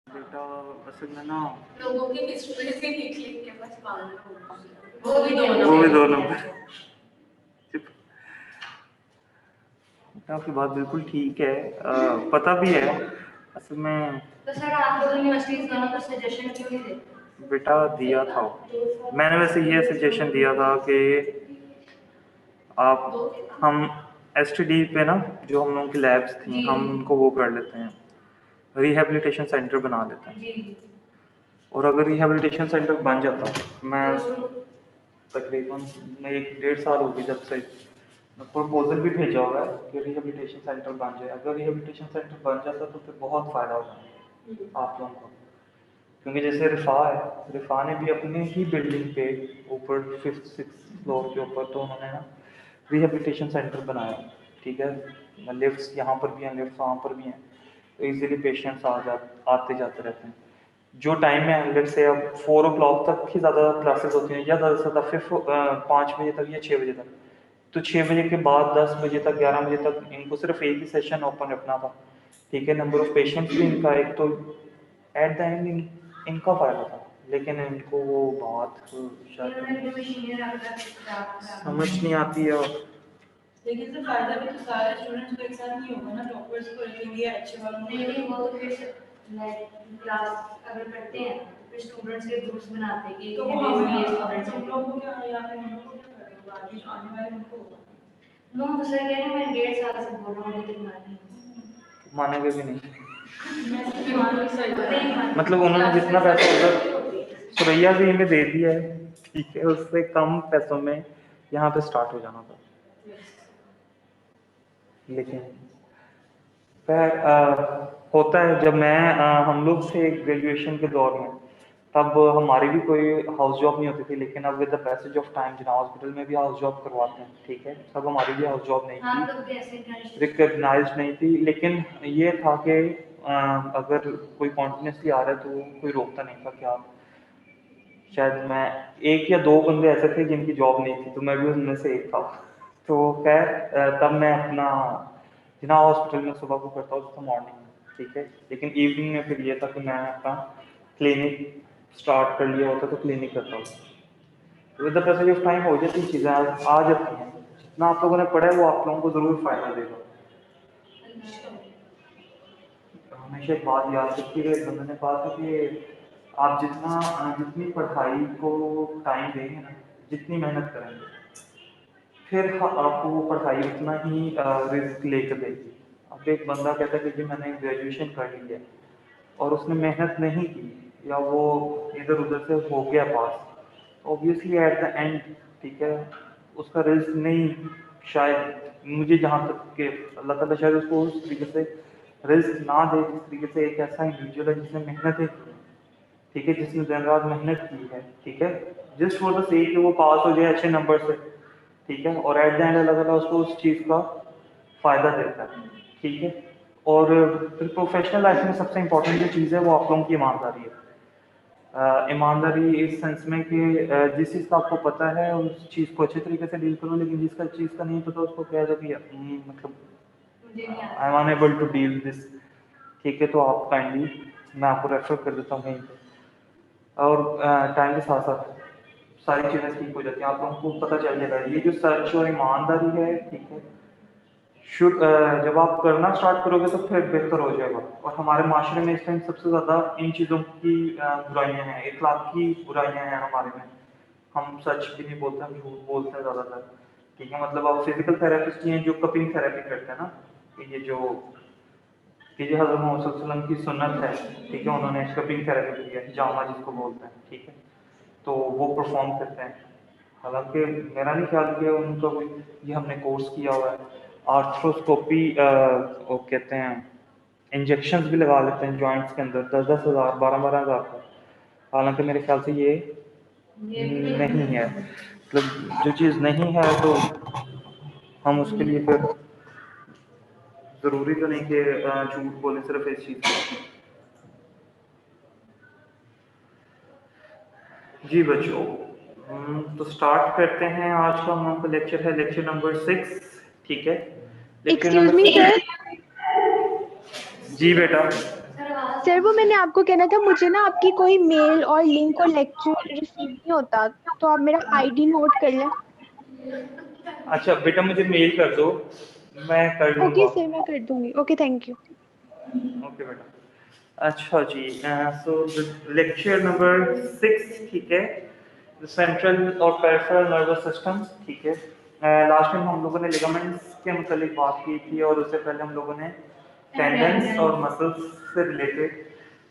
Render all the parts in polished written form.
बेटा असल में ना लोगों की हिस्ट्री से लिख लिख के बस पागल हो गए। वो भी 2 नंबर। आपकी बात बिल्कुल ठीक है, पता भी है असल में। तो सर आप लोग यूनिवर्सिटीज वालों को सजेशन क्यों नहीं देते? बेटा दिया था, मैंने वैसे ये सजेशन दिया था कि आप हम एसटीडी पे ना जो हम लोगों की लैब्स थी हम उनको वो कर लेते हैं, रिहेबिलिटेशन सेंटर बना लेते हैं। और अगर रिहेबिलिटेशन सेंटर बन जाता, मैं तकरीबन 1-1.5 साल हो गई जब से प्रपोजल भी भेजा हुआ है कि रिहेबिलिटेशन सेंटर बन जाए। अगर रिहेबिलिटेशन सेंटर बन जाता तो फिर बहुत फ़ायदा होगा आप लोगों को, क्योंकि जैसे रिफा ने भी अपने ही बिल्डिंग पे ऊपर 5th-6th फ्लोर के ऊपर तो उन्होंने ना रिहेबिलिटेशन सेंटर बनाया, ठीक है। लिफ्ट्स यहाँ पर भी हैं, लिफ्ट्स वहाँ पर भी हैं, तो इजीली पेशेंट्स आते जाते रहते हैं। जो टाइम में लेट्स से अब 4 o'clock तक ही ज़्यादा क्लासेस होती हैं या ज़्यादा से ज़्यादा फिर 5 बजे तक या 6 बजे तक, तो 6 बजे के बाद 10 बजे तक 11 बजे तक इनको सिर्फ एक ही सेशन ओपन रखना था, ठीक है। नंबर ऑफ पेशेंट्स भी इनका एक तो एट द एंड इनका फ़ायदा था, लेकिन इनको वो बात समझ नहीं आती है। लेकिन सर फायदा भी तो सारे स्टूडेंट्स को एक साथ नहीं होगा ना, टॉपर्स को रखेंगे अच्छे वालों को नहीं, वो तो फिर क्लास अगर करते हैं फिर स्टूडेंट्स के ग्रुप्स बनाते हैं कि तो वो हम स्टूडेंट्स हम लोग को क्या या फिर हम लोग को क्या करेंगे आगे आने वाले उनको नो तो सर कह रहे हैं मैं 1.5 साल से बोल रहा हूँ लेकिन मानेंगे भी नहीं। मतलब उन्होंने जितना पैसा उधर सुरैया जी में दे दिया है, ठीक है, उससे कम पैसों में यहाँ पे स्टार्ट हो जाना था। लेकिन खैर होता है, जब हम लोग थे ग्रेजुएशन के दौर में तब हमारी भी कोई हाउस जॉब नहीं होती थी, लेकिन अब with the passage of time Jinnah hospital में भी हाउस जॉब करवाते हैं, ठीक है। तब हमारी भी हाउस जॉब नहीं थी, रिकग्नाइज नहीं थी, लेकिन ये था कि अगर कोई कॉन्टिन्यूसली आ रहा है तो कोई रोकता नहीं था कि आप, शायद मैं 1 या 2 बंदे ऐसे थे जिनकी जॉब नहीं थी, तो मैं भी उनमें से एक था। तो खैर तब मैं अपना जिना हॉस्पिटल में सुबह को करता हूँ तो मॉर्निंग में, ठीक है। लेकिन इवनिंग में फिर ये था कि मैं अपना क्लिनिक स्टार्ट कर लिया होता तो क्लिनिक करता हूँ। With the passage of time हो जाती चीज़ें आ जाती हैं, जितना आप लोगों ने पढ़ा है वो आप लोगों को ज़रूर फायदा देगा। हमेशा एक बात याद रखिएगा, एक बंदे ने कहा था कि आप जितनी पढ़ाई को टाइम देंगे ना, जितनी मेहनत करेंगे, फिर आपको वो पढ़ाई उतना ही रिस्क लेकर देगी। अब एक बंदा कहता है कि जी मैंने ग्रेजुएशन कर ली है और उसने मेहनत नहीं की या वो इधर उधर से हो गया पास, ऑब्वियसली एट द एंड, ठीक है, उसका रिस्क नहीं, शायद मुझे जहाँ तक कि अल्लाह ताला शायद उसको उस तरीके से रिस्क ना दे जिस तरीके से एक ऐसा इंडिविजुअल है जिसने मेहनत की, ठीक है, जिसने दिन रात मेहनत की है, ठीक है, जस्ट फॉर द सेक कि वो पास हो जाए अच्छे नंबर से, ठीक है। और एट द एंड अल्लाह ताला उसको उस चीज़ का फ़ायदा देता है, ठीक है। और फिर प्रोफेशनल लाइफ में सबसे इम्पोर्टेंट जो चीज़ है वो आप लोगों की ईमानदारी है। ईमानदारी इस सेंस में कि जिस चीज़ का आपको पता है उस चीज़ को अच्छे तरीके से डील करो, लेकिन जिसका चीज़ का नहीं पता उसको कह दो कि मतलब I am unable to deal this, ठीक है। तो आप काइंडली, मैं आपको रेफर कर देता हूँ कहीं पे, और टाइम के साथ साथ सारी चीज़ें ठीक हो जाती हैं, आप लोगों को पता चल जाएगा। ये जो सच और ईमानदारी है, ठीक है, जब आप करना स्टार्ट करोगे तो फिर बेहतर हो जाएगा। और हमारे माशरे में इस टाइम सबसे ज़्यादा इन चीज़ों की बुराइयाँ हैं, इखलाकी बुराइयाँ हैं हमारे में। हम सच भी नहीं बोलते, हम झूठ बोलते हैं ज़्यादातर, ठीक है। मतलब आप फिजिकल थेरेपिस्ट ही हैं जो कपिंग थेरेपी करते हैं ना, ये जो हज़रत मोहम्मद सल्लल्लाहु अलैहि वसल्लम की सुन्नत है, ठीक है, उन्होंने कपिंग थेरेपी की है, हिजामा जिसको बोलते हैं, ठीक है। तो वो परफॉर्म करते हैं, हालांकि मेरा नहीं ख्याल कि उनका कोई, ये हमने कोर्स किया हुआ है। आर्थ्रोस्कोपी वो कहते हैं, इंजेक्शंस भी लगा लेते हैं जॉइंट्स के अंदर 10-10 हज़ार 12-12 हज़ार का, हालांकि मेरे ख्याल से ये नहीं है। मतलब जो चीज़ नहीं है तो हम उसके लिए फिर ज़रूरी तो नहीं कि झूठ बोले सिर्फ इस चीज़ को। जी बच्चों, तो स्टार्ट करते हैं। आज का हम लोग का लेक्चर है लेक्चर नंबर 6, ठीक है। लेक्चर एक्सक्यूज नंबर मी सर। जी बेटा। सर वो मैंने आपको कहना था, मुझे ना आपकी कोई मेल और लिंक और लेक्चर रिसीव नहीं होता, तो आप मेरा आईडी नोट कर लें। अच्छा बेटा मुझे मेल कर दो, मैं कर ओके लूँगा। सर, मैं कर दूंगी। Okay, thank you. ओके बेटा। अच्छा जी, सो लेक्चर नंबर 6, ठीक है, सेंट्रल और पेरिफेरल नर्वस सिस्टम, ठीक है। लास्ट टाइम हम लोगों ने लिगामेंट्स के मतलब बात की थी, और उससे पहले हम लोगों ने टेंडन्स और मसल्स से रिलेटेड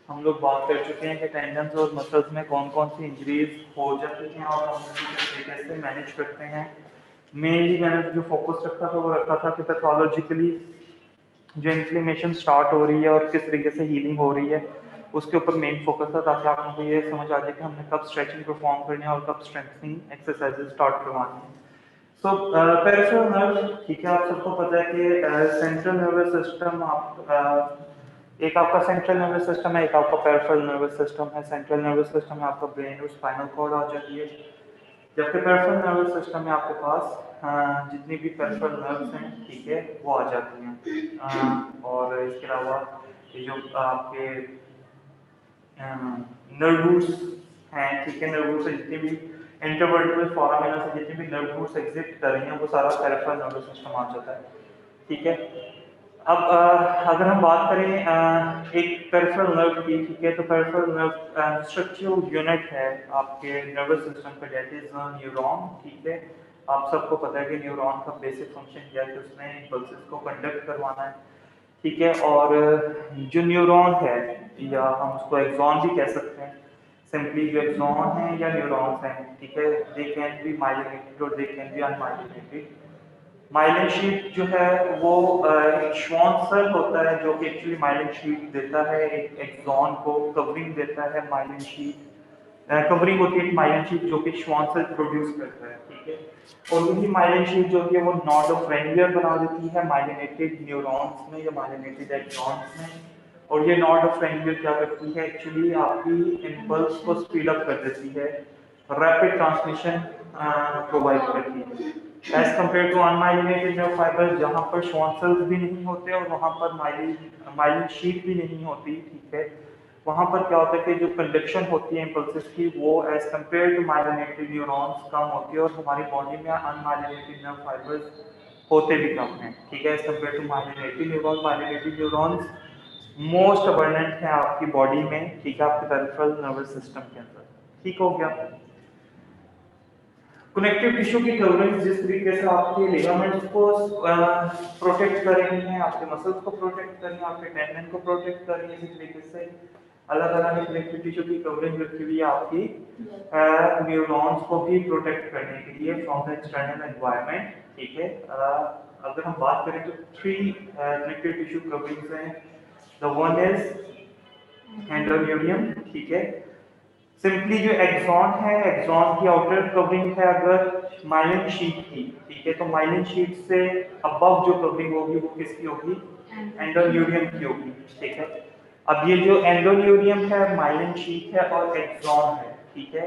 हम लोग बात कर चुके हैं कि टेंडन्स और मसल्स में कौन कौन सी इंजरीज हो जाती हैं और हम किस तरीके से मैनेज करते हैं। मेनली मैंने जो फोकस रखा था वो रखा था कि पैथोलॉजिकली जो इन्फ्लेमेशन स्टार्ट हो रही है और किस तरीके से हीलिंग हो रही है, उसके ऊपर मेन फोकस था, ताकि आप लोगों को ये समझ आ जाए कि हमने कब स्ट्रेचिंग परफॉर्म करनी है और कब स्ट्रेंथनिंग एक्सरसाइजेज स्टार्ट करवानी है। सो पेरिफेरल नर्व, ठीक है, आप सबको पता है कि सेंट्रल नर्वस सिस्टम एक आपका सेंट्रल नर्वस सिस्टम है, एक आपका पेरिफेरल नर्वस सिस्टम है। सेंट्रल नर्वस सिस्टम में आपका ब्रेन और स्पाइनल कॉर्ड आ जाती है, जबकि पेरिफेरल नर्वस सिस्टम में आपके पास जितनी भी पेरिफेरल नर्व्स हैं, ठीक है, वो आ जाती हैं। और इसके अलावा ये जो आपके नर्व रूट्स हैं, ठीक है, नर्व रूट से जितनी भी इंटरवर्टिब्रल फोरामिना से जितनी भी नर्व रूट्स एग्जिस्ट कर रही हैं, वो सारा पेरिफेरल नर्वस सिस्टम आ जाता है, ठीक है। अब अगर हम बात करें एक पेरिफेरल नर्व की, ठीक है, तो पेरिफेरल नर्व स्ट्रक्चरल यूनिट है आपके नर्वस सिस्टम का, डेट इज न्यूरॉन, ठीक है। आप सबको पता है कि न्यूरॉन का बेसिक फंक्शन क्या है कि उसने इम्पल्सेस को कंडक्ट करवाना है, ठीक है। और जो न्यूरॉन है, या हम उसको एक्सॉन भी कह सकते हैं, सिंपली जो एक्सॉन है या न्यूरॉन्स हैं, ठीक है, दे कैन बी माइलिनेटेड और they can be unmyelinated. Myelin sheath जो है वो एक श्वान सेल होता है जो कि एक्चुअली माइलिन शीट देता है, एक एक्सॉन को कवरिंग देता है। माइलिन शीट कवरिंग होती है माइलिन शीट जो कि श्वान सेल प्रोड्यूस करता है, ठीक है। और यही माइलिन शीट जो है वो नॉड ऑफ रेनवियर बना देती है माइलिनेटेड न्यूरॉन्स में या माइलिनेटेड एक्सॉन्स में। और ये नॉड ऑफ रेनवियर क्या करती है, एक्चुअली आपकी इम्पल्स को स्पीड अप कर देती है, रैपिड ट्रांसमिशन प्रोवाइड करती है, as compare to unmyelinated nerve fibre, जहाँ पर श्वान सेल्स भी नहीं होते और वहाँ पर माइलिन शीट भी नहीं होती, ठीक है। वहाँ पर क्या होता है कि जो कंडक्शन होती है इम्पल्सेस की, वो as compare to myelinated neurons कम होती है, और हमारी बॉडी में अनमाइलिनेटेड नर्व फाइबर्स होते भी कम हैं, ठीक है, as compare to myelinated neurons. Myelinated neurons most abundant है आपकी बॉडी में, ठीक है, आपके पेरिफेरल नर्वस सिस्टम के अंदर, ठीक हो गया। कनेक्टिव टिश्यू की कवरिंग जिस तरीके से आपके लिगामेंट्स को प्रोटेक्ट कर रही हैं, आपके मसल्स को प्रोटेक्ट कर रही हैं, आपके टेंडन को प्रोटेक्ट कर रही हैं, इसी तरीके से अलग अलग कनेक्टिव टिश्यू की कवरिंग रखी हुई है आपकी न्यूरॉन्स को भी प्रोटेक्ट करने के लिए फ्रॉम द एक्सटर्नल एनवायरनमेंट, ठीक है। अगर हम बात करें तो 3 कनेक्टिव टिश्यू कवरिंग्स हैं। द वन इज एंडोन्यूरियम, ठीक है। सिंपली जो एक्सॉन है, एक्सॉन की आउटर कवरिंग है अगर माइलिन शीट की, ठीक है, तो माइलिन शीट से अबव जो कवरिंग होगी वो किसकी होगी, एंडोन्यूरियम की होगी, ठीक है। अब ये जो एंडोन्यूरियम है, माइलिन शीट है और एक्सॉन है, ठीक है,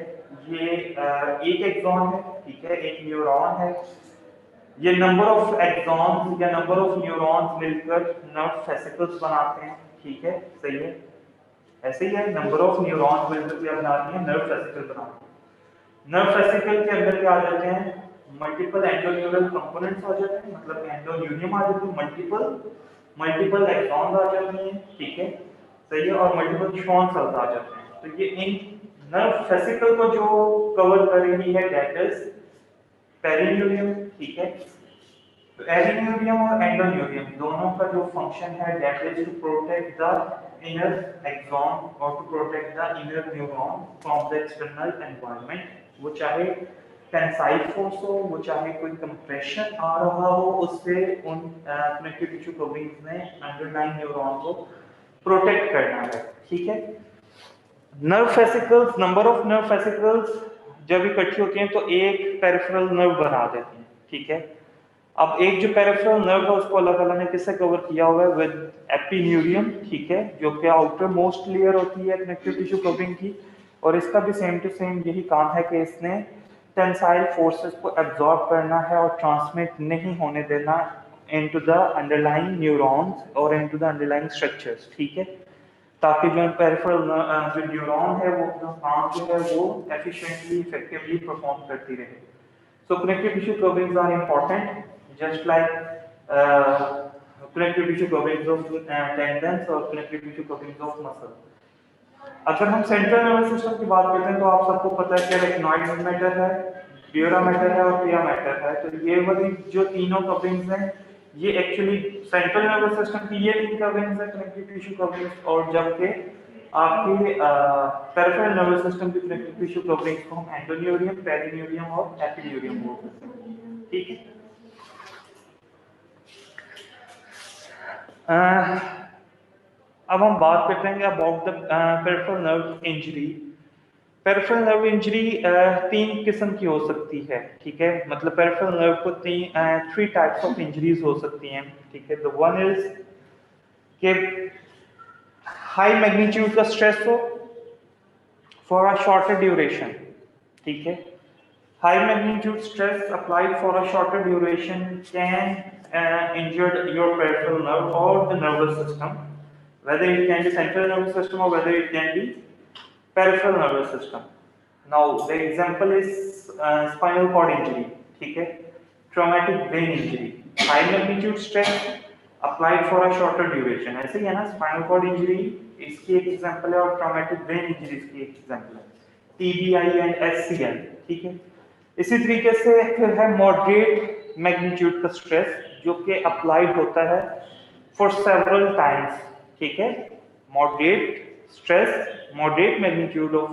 ये एक एक्सॉन है, ठीक है, एक न्यूरॉन है। ये नंबर ऑफ एक्सॉन्स या नंबर ऑफ न्यूरॉन्स मिलकर नर्व फेसिकल्स बनाते हैं, ठीक है, सही है। ऐसे ही है, नंबर ऑफ न्यूरॉन्स मिलकर क्या बनाती है, नर्व फेसिकल बनाती है। नर्व फेसिकल के अंदर क्या आ जाते हैं, मल्टीपल एंडोन्यूरल कंपोनेंट्स आ जाते हैं, मतलब एंडोन्यूरियम आ जाते हैं, मल्टीपल एक्सॉन्स आ जाते हैं, ठीक है, सही है, और मल्टीपल श्वान सेल्स आ जाते हैं। तो ये इन नर्व फेसिकल को जो कवर कर रही है दैट इज पेरिन्यूरियम, ठीक है। तो एरिन्यूरियम और एंडोन्यूरियम दोनों का जो फंक्शन है that is to protect the inner axon और to protect the inner neuron from the external environment. वो चाहे टेंसाइल फोर्स हो, वो चाहे कोई कंप्रेशन आ रहा हो, उससे उन कनेक्टिव टिश्यू कवरिंग्स ने अंडरलाइन न्यूरॉन को प्रोटेक्ट करना है, ठीक है। Nerve fascicles, number of nerve fascicles जब इकट्ठी होती हैं तो एक पेरिफेरल नर्व बना देती हैं, ठीक है। अब एक जो पेरिफेरल नर्व है उसको अल्लाह ताला ने किससे कवर किया हुआ है, विद एपिन्यूरियम, ठीक है, जो कि आउटर मोस्ट लेयर होती है कनेक्टिव टिश्यू कवरिंग की। और इसका भी सेम टू सेम यही काम है कि इसने टेंसाइल फोर्सेस को एब्जॉर्ब करना है और ट्रांसमिट नहीं होने देना इनटू द अंडरलाइंग न्यूरॉन्स और इनटू द अंडरलाइंग स्ट्रक्चर्स, ठीक है। ताकि जो पेरिफेरल जो न्यूरॉन है वो अपना काम जो है वो एफिशिएंटली इफेक्टिवली परफॉर्म करती रहे. So connective tissue coverings are important, just like connective tissue coverings of tendons or connective tissue coverings of muscle. अगर हम सेंट्रल नर्वस सिस्टम की बात करते हैं तो आप सबको पता है कि रेटिनॉइड मैटर है, ड्यूरा मैटर है और पिया मैटर है. तो ये वाली जो तीनों कवरिंग्स हैं ये एक्चुअली सेंट्रल नर्वस सिस्टम की ये तीन कवरिंग्स है कनेक्टिव टिश्यू कवरिंग्स, और जबकि आपकी पेरिफेरल नर्वस सिस्टम की कनेक्टिव टिश्यू कवरिंग्स को हम एंडोन्यूरियम, पेरिन्यूरियम और एपिड्यूरियम बोलते हैं. ठीक है. अब हम बात करते हैं about the peripheral nerve injury. Peripheral nerve injury तीन किस्म की हो सकती है. ठीक है, मतलब पेरिफेरल नर्व को थ्री टाइप्स ऑफ इंजरीज हो सकती हैं. ठीक है, द वन इज कि हाई मैग्नीट्यूड का स्ट्रेस हो फॉर अ शॉर्टर ड्यूरेशन. ठीक है, high magnitude stress applied for a shorter duration can injured your peripheral nerve और the nervous system, whether it can be central nervous system or whether it can be peripheral nervous system. Now the example is spinal cord injury. ठीक है, traumatic brain injury, high magnitude stress applied for a shorter duration. ऐसे ही है ना, spinal cord injury इसकी एक example है और traumatic brain injury इसकी एक एग्जांपल है, TBI and SCL. ठीक है, इसी तरीके से फिर है moderate magnitude का stress जो कि applied होता है for several times. ठीक है, moderate stress, moderate magnitude of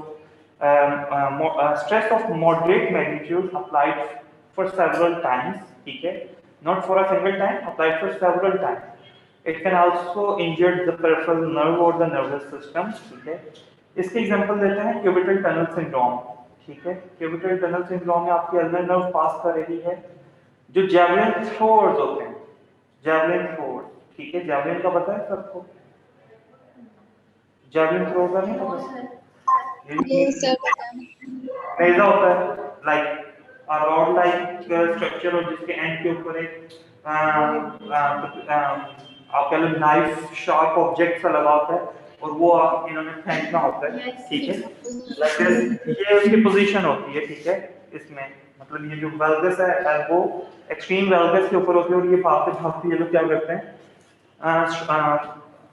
stress of moderate magnitude applied for several times. ठीक है, not for a single time, applied for several times. It can also injure the peripheral nerve or the nervous system. ठीक है, इसके example देते हैं cubital tunnel syndrome. ठीक है, cubital tunnel syndrome में आपकी अल्नर नर्व पास कर रही है जो जैवलिन थ्रोअर्स होते हैं. Javelin throwers. ठीक है, जैवलिन का पता है सबको? जैवलिन थ्रो का नहीं पता? ये नेजा होता है, like a rod like structure और जिसके एंड के ऊपर एक आप कह लो नाइफ शार्प ऑब्जेक्ट सा लगा होता है और वो आप इन्होंने फेंकना होता है. ठीक है, ये उसकी पोजीशन होती है. ठीक है, इसमें मतलब ये जो वेल्गस है वो एक्सट्रीम वेल्गस के ऊपर होती है और ये भागते भागते ये लोग क्या करते हैं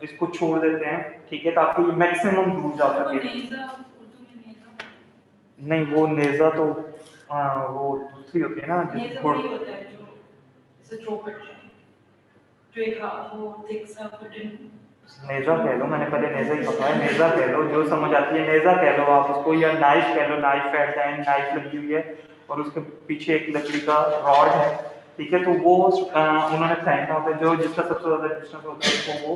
इसको छोड़ देते हैं. ठीक है, ताकि मैक्सिमम दूर जा सके. नहीं, वो नेजा तो वो दूसरी होती है ना जिसको नेजा कह लो. मैंने पहले नेजा ही पकड़ा है, नेजा कह लो, जो समझ आती है नेजा कह लो आप उसको, या नाइफ कह लो. Knife at the end knife लगी हुई है और उसके पीछे एक लकड़ी का रॉड है. ठीक है, तो वो उन्होंने फेंकना होता है, जो जिसका सबसे ज्यादा डिस्टेंस होता है उसको वो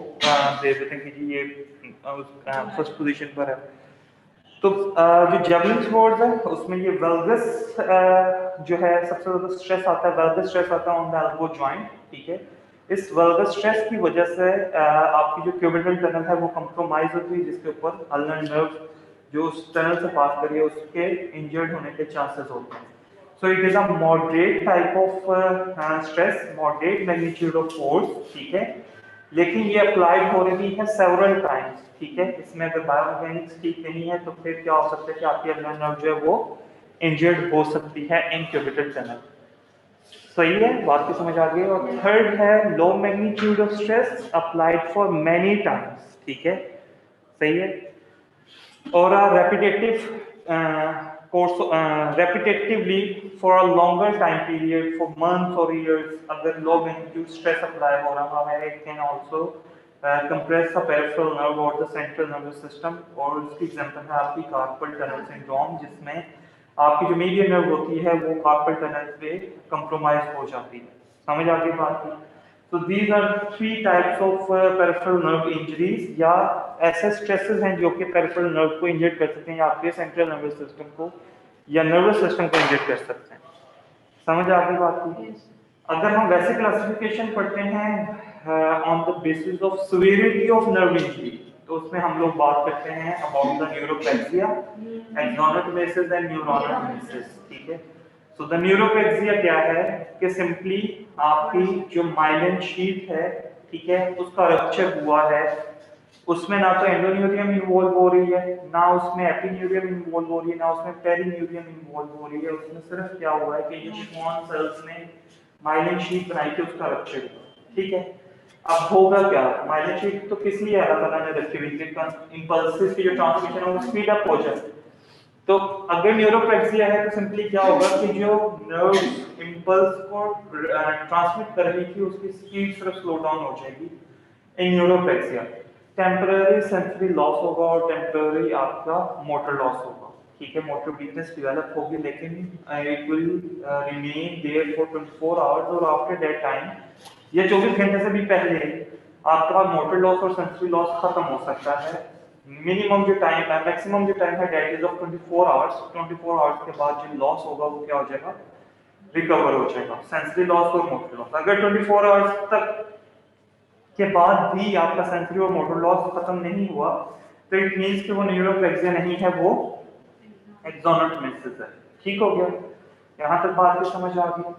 दे देते हैं कि जी ये फर्स्ट पोजीशन पर है. तो जो जैवलिन थ्रोअर्स है उसमें ये वेल्गस जो है सबसे ज्यादा स्ट्रेस आता है. वेल्गस स्ट्रेस आता है ऑन द एल्बो जॉइंट. ठीक है, इस वेल्गस स्ट्रेस की वजह से आपकी जो क्यूबिटल टनल है वो कंप्रोमाइज होती है, जिसके ऊपर अल्नर नर्व जो उस टनल से पास करी है उसके इंजर्ड होने के चांसेस होते हैं. So it is a moderate type of stress, moderate magnitude of force. ठीक है, लेकिन ये अप्लाइड हो रही है several times. ठीक है, इसमें अगर बायोमैकेनिक्स ठीक नहीं है तो फिर क्या हो सकता है कि आपकी अल्नर नर्व जो है वो इंजर्ड हो सकती है इन क्यूबिटल टनल. सही है, बात की समझ आ गई. और थर्ड है low magnitude of stress applied for many times. ठीक है, सही है, और repetitively for a longer time period, for months or years. अगर low magnitude stress apply हो रहा है, it can also compress the peripheral nerve or the central nervous system. और इसकी एग्जांपल है आपकी कार्पल टनल सिंड्रोम, जिसमें आपकी जो मीडियन नर्व होती है वो कार्पल टनल पे कंप्रोमाइज हो जाती है. समझ आ गई बात की? So these are three types of peripheral nerve injuries, या ऐसे स्ट्रेसेस हैं जो कि पेरिफेरल नर्व को इंजर्ड कर सकते हैं या आपके सेंट्रल नर्वस सिस्टम को या नर्वस सिस्टम को इंजर्ड कर सकते हैं. समझ आ गई बात की? अगर हम वैसे क्लासिफिकेशन पढ़ते हैं on the basis of severity of nerve injury, तो उसमें हम लोग बात करते हैं अबाउट द न्यूरोप्लेक्सिया, एक्सोनोटोमेसिस एंड न्यूरोनोटोमेसिस. ठीक है, सो द न्यूरोप्लेक्सिया क्या है कि सिंपली आपकी जो माइलिन शीट है, ठीक है, उसका रप्चर हुआ है उसमें ना तो एंडोन्यूरियम इन्वॉल्व हो रही है, ना उसमें एपिन्यूरियम इन्वॉल्व हो रही है, ना उसमें पेरिन्यूरियम इन्वॉल्व हो रही है। उसमें सिर्फ क्या हुआ है कि ये श्वान सेल्स ने माइलिन शीट बनाई थी, उसका रप्चर हुआ। ठीक है, अब होगा क्या, माइलिन शीट तो किस लिए अल्लाह ताला ने रखी हुई है, इंपल्सेस की जो ट्रांसमिशन है वो स्पीड अप हो जाए। तो अगर न्यूरोप्लेक्सिया है तो सिंपली क्या होगा कि जो नर्व इंपल्स को ट्रांसमिट कर रही थी उसकी स्पीड सिर्फ स्लो डाउन हो जाएगी। इन न्यूरोप्लेक्सिया टेम्पररी सेंसरी लॉस होगा और टेम्पररी आपका मोटर लॉस होगा। ठीक है, मोटर वीकनेस डेवलप होगी, लेकिन it will remain there for 24 hours, और आफ्टर दैट टाइम या 24 घंटे से भी पहले आपका मोटर लॉस और सेंसरी लॉस खत्म हो सकता है। मिनिमम जो टाइम है, मैक्सिमम जो टाइम है that is of 24 hours. 24 hours के बाद जो लॉस होगा वो क्या हो जाएगा, रिकवर हो जाएगा, सेंसरी लॉस और मोटर लॉस। अगर 24 आवर्स तक के बाद भी आपका सेंसरी और मोटर लॉस खत्म नहीं हुआ तो इट मींस कि वो न्यूरोप्लेक्सिया नहीं है, वो एक्सोनोटोमेसिस है। ठीक हो गया, यहाँ तक बात की समझ आ गई।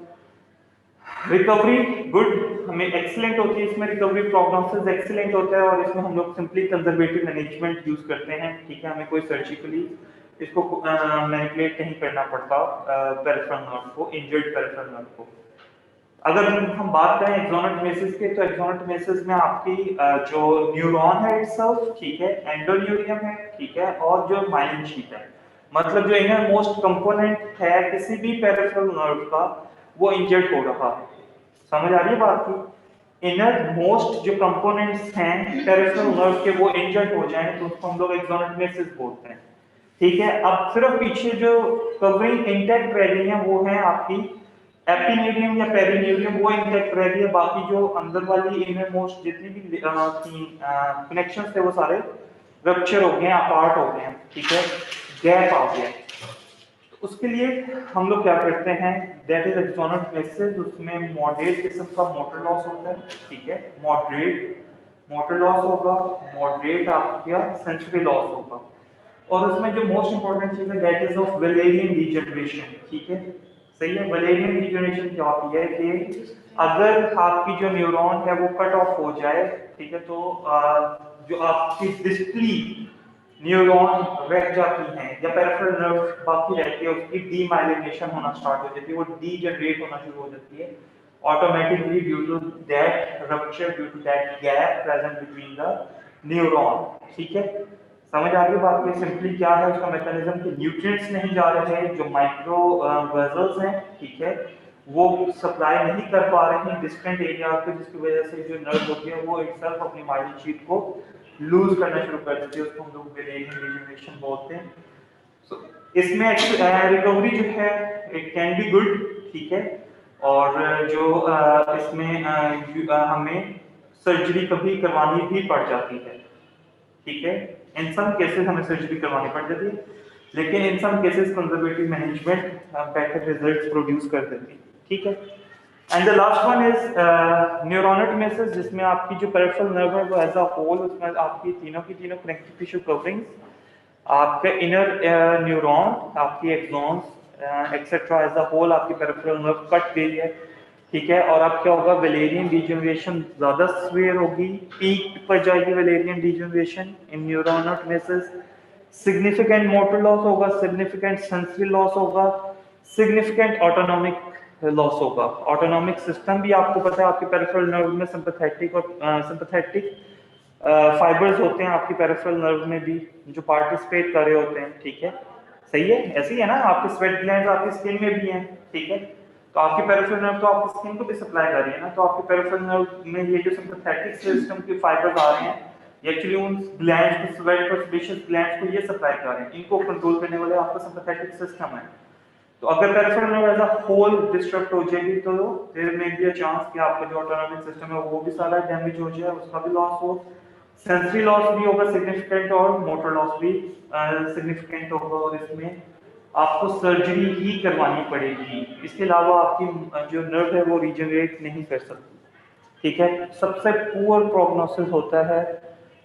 रिकवरी गुड, हमें एक्सीलेंट होती है इसमें, रिकवरी प्रोग्नोसिस एक्सीलेंट होता है, और इसमें हम लोग सिंपली कंजर्वेटिव मैनेजमेंट यूज करते हैं। ठीक है, हमें कोई सर्जिकली इसको मैनिपुलेट नहीं करना पड़ता पेरिफेरल नर्व को, इंजर्ड पेरिफेरल नर्व को। अगर हम बात करें एक्सोनोटोमेसिस के, तो एक्सोनोटोमेसिस में आपकी जो न्यूरॉन है इटसेल्फ, ठीक है, एंडोन्यूरियम है, ठीक है, और जो माइलिन शीट है, मतलब जो इनर मोस्ट कंपोनेंट है किसी भी पेरिफेरल नर्व का, वो इंजर्ड हो रहा है। समझ आ रही है बात की, इनर मोस्ट जो कंपोनेंट्स हैं पेरिफेरल नर्व के वो इंजर्ड हो जाएं तो उसको हम लोग एक्सोनोटोमेसिस बोलते हैं। ठीक है, अब सिर्फ पीछे जो कवरिंग इंटैक्ट रह रही है वो है आपकी एपिन्यूरियम या पेरिन्यूरियम, वो इंटैक्ट रह रही है, बाकी जो अंदर वाली इनर मोस्ट जितनी भी कनेक्शंस थे वो सारे रप्चर हो गए, अपार्ट हो गए हैं। ठीक है, गैप आ गया। तो उसके लिए हम लोग क्या करते हैं, दैट इज एक्सोनोटोमेसिस। उसमें मॉडरेट किस्म का मोटर लॉस होता है। ठीक है, मॉडरेट मोटर लॉस होगा, मॉडरेट आपका सेंसरी लॉस होगा, और उसमें जो मोस्ट इंपॉर्टेंट चीज है that is of Valerian degeneration. ठीक है, सही है। वेलेरियन डीजनरेशन क्या होती है कि अगर आपकी जो न्यूरॉन है वो कट ऑफ हो जाए, ठीक है, तो जो आपकी डिस्टली न्यूरॉन रह जाती हैं या पेरिफेरल नर्व बाकी रहती है, उसकी डीमाइलिनेशन होना स्टार्ट हो जाती है, वो डीजनरेट होना शुरू हो जाती है automatically due to that rupture, due to that gap present between the neuron. ठीक है, समझ आ गई बात की सिंपली क्या है उसका मैकेनिज्म, कि न्यूट्रिएंट्स नहीं जा रहे हैं, जो माइक्रो वेसल्स हैं, ठीक है, वो सप्लाई नहीं कर पा रहे हैं डिस्टेंट एरिया पे, जिसकी वजह से जो नर्व होती है वो इटसेल्फ अपनी माइलिन शीट को लूज करना शुरू कर देती है, उसको हम लोग वेलेरियन डीजनरेशन बोलते हैं। So, इसमें रिकवरी जो है इट कैन बी गुड। ठीक है, और जो इसमें हमें सर्जरी कभी करवानी भी पड़ जाती है। ठीक है, इन सम केसेस हमें सर्जरी करवानी पड़ जाती है, लेकिन in some cases conservative management better results produce कर देती है। ठीक है, and the last one is neurotmesis, जिसमें आपकी जो पेरिफेरल नर्व है वो एज अ होल, उसमें आपकी तीनों की तीनों कनेक्टिव टिश्यू कवरिंग्स, आपके इनर न्यूरॉन, आपकी axons etcetera as a whole आपकी पेरिफेरल नर्व कट गई है। ठीक है, और अब क्या होगा, वेलेरियन डीजनरेशन ज्यादा सीवियर होगी, पीक पर जाएगी Wallerian degeneration in neurotmesis. Significant motor loss होगा, सिग्निफिकेंट सेंसरी लॉस होगा, सिग्निफिकेंट ऑटोनॉमिक लॉस होगा। ऑटोनॉमिक सिस्टम भी आपको पता है, आपके पेरिफेरल नर्व में सिंपैथेटिक और सिंपैथेटिक फाइबर्स होते हैं आपकी पेरिफेरल नर्व में भी, जो पार्टिसिपेट कर रहे होते हैं। ठीक है, सही है, ऐसे ही है ना, आपके स्वेट ग्लैंड्स आपकी स्किन में भी हैं। ठीक है, तो आपकी पेरिफेरल नर्व तो आपकी स्किन को भी सप्लाई कर रही है ना, तो आपके पेरिफेरल नर्व में ये जो सिंपैथेटिक सिस्टम के फाइबर्स आ रहे हैं, ये एक्चुअली उन ग्लैंड्स को, स्वेट और सेबेशियस ग्लैंड्स को ये सप्लाई कर रहे हैं, इनको कंट्रोल करने वाले आपका सिंपैथेटिक सिस्टम है। तो अगर peripheral nerve as a whole disturb हो जाएगी तो there may be a chance कि आपका जो ऑटोनॉमिक सिस्टम है वो भी सारा डैमेज हो जाए, उसका भी लॉस हो, सेंसरी लॉस भी होगा सिग्निफिकेंट, और मोटर लॉस भी सिग्निफिकेंट होगा, और इसमें आपको सर्जरी ही करवानी पड़ेगी। इसके अलावा आपकी जो नर्व है वो रीजनरेट नहीं कर सकती। ठीक है, सबसे पुअर प्रोग्नोसिस होता है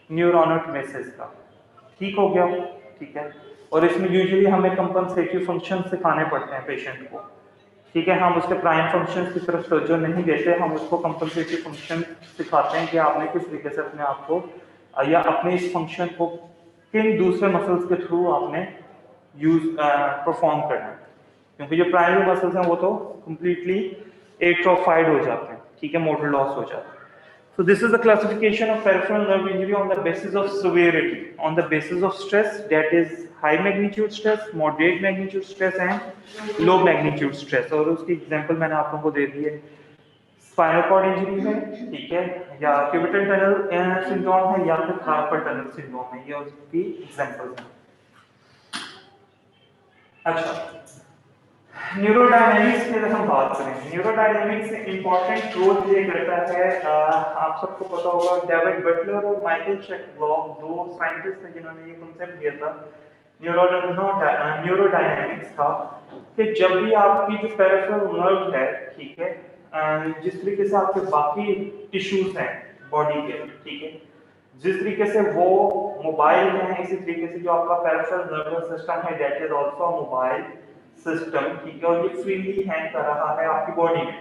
न्यूरोनोटोमेसिस का। ठीक हो गया, ठीक है, और इसमें यूजुअली हमें कंपनसेटरी फंक्शन सिखाने पड़ते हैं पेशेंट को। ठीक है, हम उसके प्राइम फंक्शंस की तरफ तवज्जो नहीं देते, हम उसको कंपनसेटरी फंक्शन सिखाते हैं कि आपने किस तरीके से अपने आप को या अपने इस फंक्शन को किन दूसरे मसल्स के थ्रू आपने यूज परफॉर्म करना है, क्योंकि जो प्राइमरी मसल्स हैं वो तो कंप्लीटली एट्रोफाइड हो जाते हैं, ठीक है, मोटर लॉस हो जाता है. So this is the classification of peripheral nerve injury on the basis of severity, on the basis of stress, that is high magnitude stress, moderate magnitude stress and low magnitude stress. और उसकी example मैंने आप लोगों को दे दी है, spinal cord injury है, ठीक है, या क्यूबिटल टनल सिंड्रोम है, या फिर कार्पल टनल सिंड्रोम है, ये उसकी एग्जांपल्स हैं. अच्छा, न्यूरोडायनेमिक्स की अगर हम बात करें, न्यूरोडायनेमिक्स इंपॉर्टेंट रोल प्ले करता है. आप सबको पता होगा डेविड बटलर और माइकल शेकब्लॉक, दो साइंटिस्ट हैं जिन्होंने ये कॉन्सेप्ट दिया था न्यूरोडायनेमिक्स का, कि जब भी आपकी जो पेरिफेरल नर्व है, ठीक है, जिस तरीके से आपके बाकी टिश्यूज हैं बॉडी के, ठीक है, जिस तरीके से वो मोबाइल हैं, इसी तरीके से जो आपका पेरिफेरल नर्वस सिस्टम है that is also mobile system, ठीक है, और ये फ्रीली हैंग कर रहा है आपकी बॉडी में.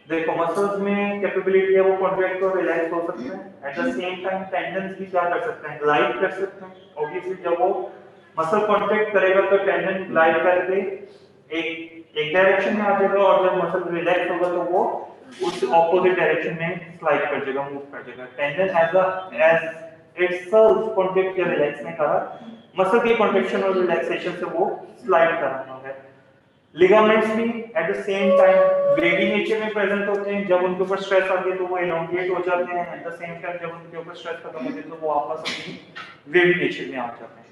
देखो मसल्स में कैपेबिलिटी है वो कॉन्ट्रैक्ट और रिलैक्स हो सकते हैं, at the same time tendons भी क्या कर सकते हैं, ग्लाइड कर सकते हैं. ऑब्वियसली जब वो मसल कॉन्ट्रैक्ट करेगा तो टेंडन ग्लाइड करके एक डायरेक्शन में आ जाएगा, और जब मसल रिलैक्स होगा तो वो उस ऑपोजिट डायरेक्शन में स्लाइड कर जाएगा, मूव कर जाएगा. टेंडन एज इटसेल्फ कॉन्ट्रैक्ट या रिलैक्स नहीं कर रहा, मसल की कॉन्ट्रैक्शन और रिलैक्सेशन से वो स्लाइड कर रहा है. लिगामेंट्स भी at the same time wavy nature में प्रेजेंट होते हैं, जब उनके ऊपर स्ट्रेस आती है तो वो एलोंगेट हो जाते हैं, एट द सेम टाइम जब उनके ऊपर स्ट्रेस खत्म होती है तो वो वापस अपनी वेवी नेचर में आ जाते हैं.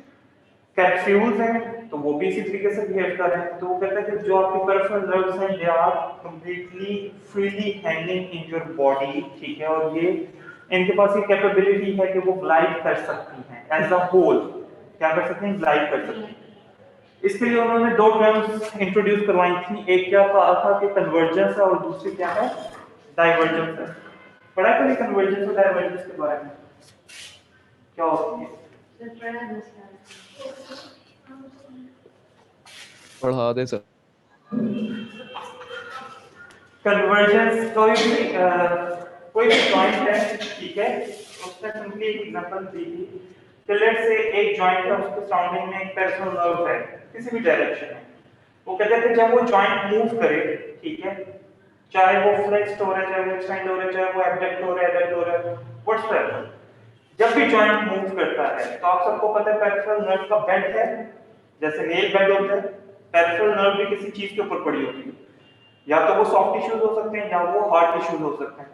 कैप्सूल्स हैं तो वो भी इसी तरीके से बिहेव कर रहे हैं. तो वो कहता है कि जो आपके पेरिफेरल नर्व्स हैं they are completely freely hanging in your body, ठीक है, और ये इनके पास ये कैपेबिलिटी है कि वो ग्लाइड कर सकती हैं एज अ होल, क्या कर सकते हैं, ग्लाइड कर सकते हैं. इसके लिए उन्होंने दो टर्म्स इंट्रोड्यूस करवाई थी, एक क्या कहा था कि कन्वर्जेंस है और दूसरी क्या है, डाइवर्जेंस है. पढ़ा कभी कन्वर्जेंस और डाइवर्जेंस के बारे में क्या होती है? पढ़ा दे सर. कन्वर्जेंस कोई भी जॉइंट है, ठीक है, उसका सिंपली एक एग्जांपल दी थी कि लेट्स से एक जॉइंट है, उसके सराउंडिंग में एक पेरिफेरल नर्व है किसी भी डायरेक्शन में. वो कहते हैं कि जब वो जॉइंट मूव करे, ठीक है, चाहे वो फ्लेक्स्ड हो रहा है, चाहे वो एक्सटेंड हो रहा है, चाहे वो एबडक्ट हो रहा है, एडक्ट हो रहा है, व्हाटसएवर, जब भी जॉइंट मूव करता है तो आप सबको पता है पेरिफेरल नर्व का बेड है, जैसे नेल बेड होता है, पेरिफेरल नर्व भी किसी चीज के ऊपर पड़ी होती है, या तो वो सॉफ्ट टिश्यूज हो सकते हैं या वो हार्ड टिश्यूज हो सकते हैं.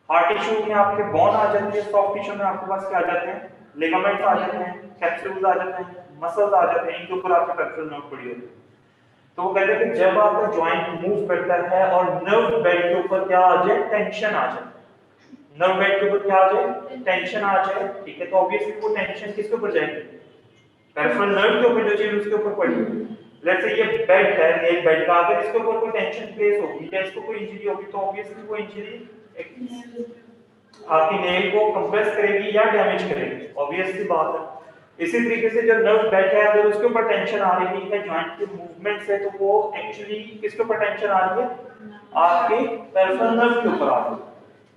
हार्ड टिश्यू में आपके बोन आ जाती है, सॉफ्ट टिश्यू में आपके पास क्या आ जाते हैं, लिगामेंट्स आ जाते हैं, कैप्सूल्स आ जाते हैं, मसल्स आ जाते हैं, इनके ऊपर आपके पेरिफेरल नर्व पड़ी होती है. तो वो कहते हैं कि जब आपका जॉइंट मूव करता है और नर्व बेड के ऊपर क्या आ जाए, टेंशन आ जाए, नर्व बेड के ऊपर क्या आ जाए, टेंशन आ जाए, ठीक है, तो ऑब्वियसली वो टेंशन किसके ऊपर जाएगी, पेरिफेरल नर्व के ऊपर, जो चीज उसके ऊपर पड़ी है. लेट्स से ये बेड है, नेल बेड का, अगर इसके ऊपर कोई टेंशन प्लेस होगी या इसको कोई इंजरी होगी तो ऑब्वियसली वो इंजरी आपकी नेल को कंप्रेस करेगी या डैमेज करेगी, ऑब्वियसली बात है. इसी तरीके से जो नर्व बेड है अगर उसके ऊपर टेंशन आ रही है जॉइंट के मूवमेंट से, तो वो एक्चुअली किसके ऊपर टेंशन आ रही है, आपके पेरिफेरल नर्व के ऊपर आ रही है.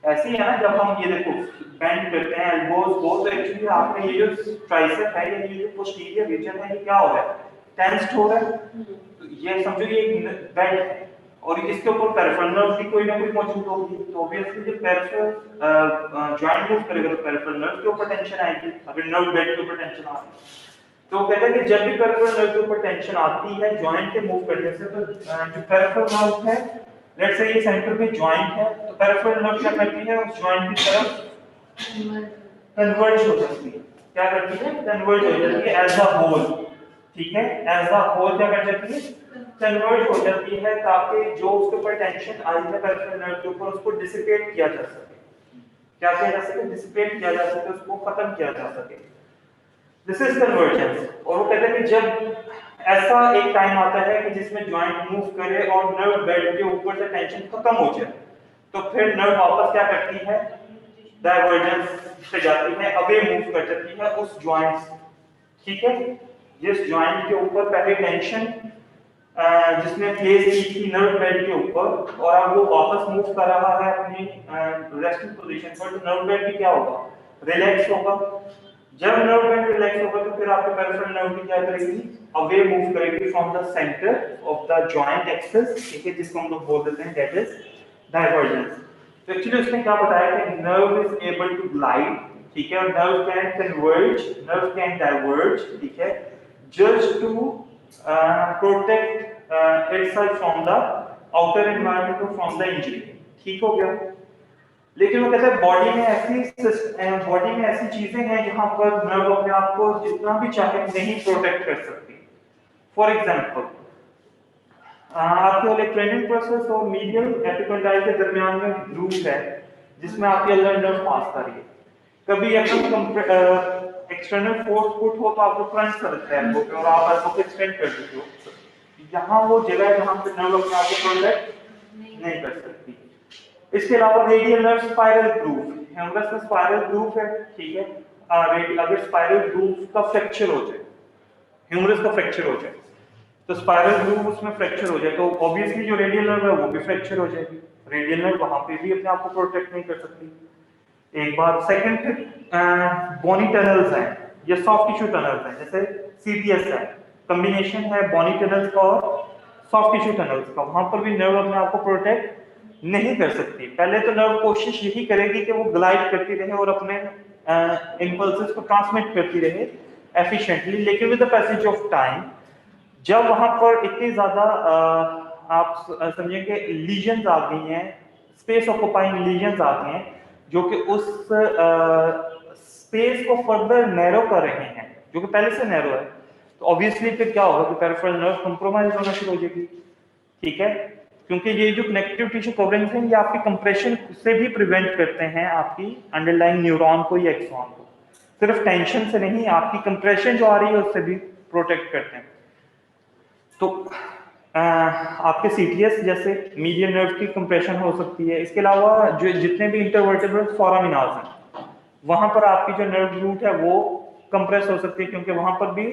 ऐसे ही है ना, जब हम ये देखो बेंड करते हैं एल्बोज को, तो एक्चुअली आपका ये जो ट्राइसेप है या ये जो पोस्टीरियर रीजन है ये क्या हो रहा है, टेंस्ड हो रहा है. तो ये समझो ये बेंड है और इसके ऊपर पेरिफेरल नर्व की कोई ना कोई मौजूद होगी, तो ऑब्वियसली जब पेरिफेरल जॉइंट मूव करेगा तो पेरिफेरल नर्व के ऊपर टेंशन आएगी, अगर नर्व बेड के ऊपर टेंशन आ रही है. तो कहते हैं कि जब भी पेरिफेरल नर्व के ऊपर टेंशन आती है जॉइंट के मूव करने से, तो जो पेरिफेरल नर्व है, लेट्स से ये सेंटर में जॉइंट है, तो पेरिफेरल नर्व क्या करती है, उस जॉइंट की तरफ कन्वर्ज हो जाती है. क्या करती है, कन्वर्ज हो जाती है एज अ होल, ठीक है, एज अ होल क्या कर जाती है, कन्वर्ज हो जाती है, ताकि जो उसके ऊपर टेंशन आई है पेरिफेरल नर्व के ऊपर उसको डिसिपेट किया जा सके. क्या किया जा सके, डिसिपेट किया जा सके, उसको खत्म किया जा सके. This is convergence. और वो कहते हैं कि जब ऐसा एक टाइम आता है कि जिसमें जॉइंट मूव करे और नर्व बेड के ऊपर से टेंशन खत्म हो जाए, तो फिर नर्व वापस क्या करती है, डाइवर्जेंस से जाती है, अवे मूव कर जाती है उस जॉइंट से, ठीक है, जिस जॉइंट के ऊपर पहले टेंशन जिसने प्लेस की थी नर्व बेड के ऊपर, और अब वो वापस मूव कर रहा है अपनी रेस्टिंग पोजीशन पर, तो नर्व बेड भी क्या होगा, रिलैक्स होगा। जब नर्व बैंड रिलैक्स होगा तो फिर आपके पेरिफेरल नर्व की क्या करेगी, अवे मूव करेगी from the centre of the joint axis, ठीक है, जिसको हम लोग बोल देते हैं दैट इज डाइवर्जेंस। तो एक्चुअली उसने क्या बताया कि nerve is able to glide, ठीक है, और nerve can converge, nerve can diverge, ठीक है, just to protect itself from the outer environment और फ्रॉम द इंजरी। ठीक हो गया। लेकिन वो कहते हैं बॉडी में ऐसी चीजें हैं जहां पर नर्व अपने आप को जितना भी चाहे नहीं प्रोटेक्ट कर सकती। फॉर एग्जांपल आपके इलेक्ट्रोनिक प्रोसेस और मीडियल एपिकॉन्डाइल के दरमियान में ग्रूव है जिसमें आपकी अल्लर नर्व पास कर रही है। कभी एकदम एक्सटर्नल फोर्स पुट हो तो आपको क्रंच करता है एल्बो पे और आप एल्बो को एक्सटेंड कर देते हो। यहाँ वो जगह है जहाँ पे नर्व अपने आप को प्रोटेक्ट नहीं कर सकती। इसके अलावा radial nerve spiral groove, humerus में स्पाइरल ग्रूव है, ठीक है, अगर स्पाइरल ग्रूव का फ्रैक्चर हो जाए, ह्यूमरस का फ्रैक्चर हो जाए तो स्पाइरल ग्रूव उसमें फ्रैक्चर हो जाए तो ऑब्वियसली जो रेडियल नर्व है वो भी फ्रैक्चर हो जाएगी। रेडियल नर्व वहां पे भी अपने आप को प्रोटेक्ट नहीं कर सकती। एक बात। सेकंड, बोनी टनल्स हैं या सॉफ्ट टिश्यू टनल्स हैं, जैसे सीटीएस है, कॉम्बिनेशन है बोनी टनल्स का और सॉफ्ट टिश्यू टनल्स का, वहां पर भी नर्व अपने आप को प्रोटेक्ट नहीं कर सकती। पहले तो नर्व कोशिश यही करेगी कि वो ग्लाइड करती रहे और अपने इंपल्सेस को ट्रांसमिट करती रहे एफिशिएंटली, लेकिन with the passage of time जब वहां पर इतनी ज्यादा आप समझिए कि लीजन्स आ गई हैं, स्पेस ऑक्यूपाइंग लीजन्स आ गए हैं जो कि उस स्पेस को फर्दर नैरो कर रहे हैं जो कि पहले से नैरो है, तो ऑब्वियसली फिर क्या होगा कि पेरिफेरल नर्व कंप्रोमाइज होना शुरू हो जाएगी। ठीक है, क्योंकि ये जो कनेक्टिव टिश्यू कवरिंग है ये आपकी कंप्रेशन से भी प्रिवेंट करते हैं आपकी अंडरलाइंग न्यूरॉन को या एक्सॉन को, सिर्फ टेंशन से नहीं, आपकी कंप्रेशन जो आ रही है उससे भी प्रोटेक्ट करते हैं। तो आपके सीटीएस जैसे मीडियन नर्व की कंप्रेशन हो सकती है। इसके अलावा जो जितने भी इंटरवर्टेब्रल फोरामिनाज हैं वहां पर आपकी जो नर्व रूट है वो कंप्रेस हो सकती है, क्योंकि वहां पर भी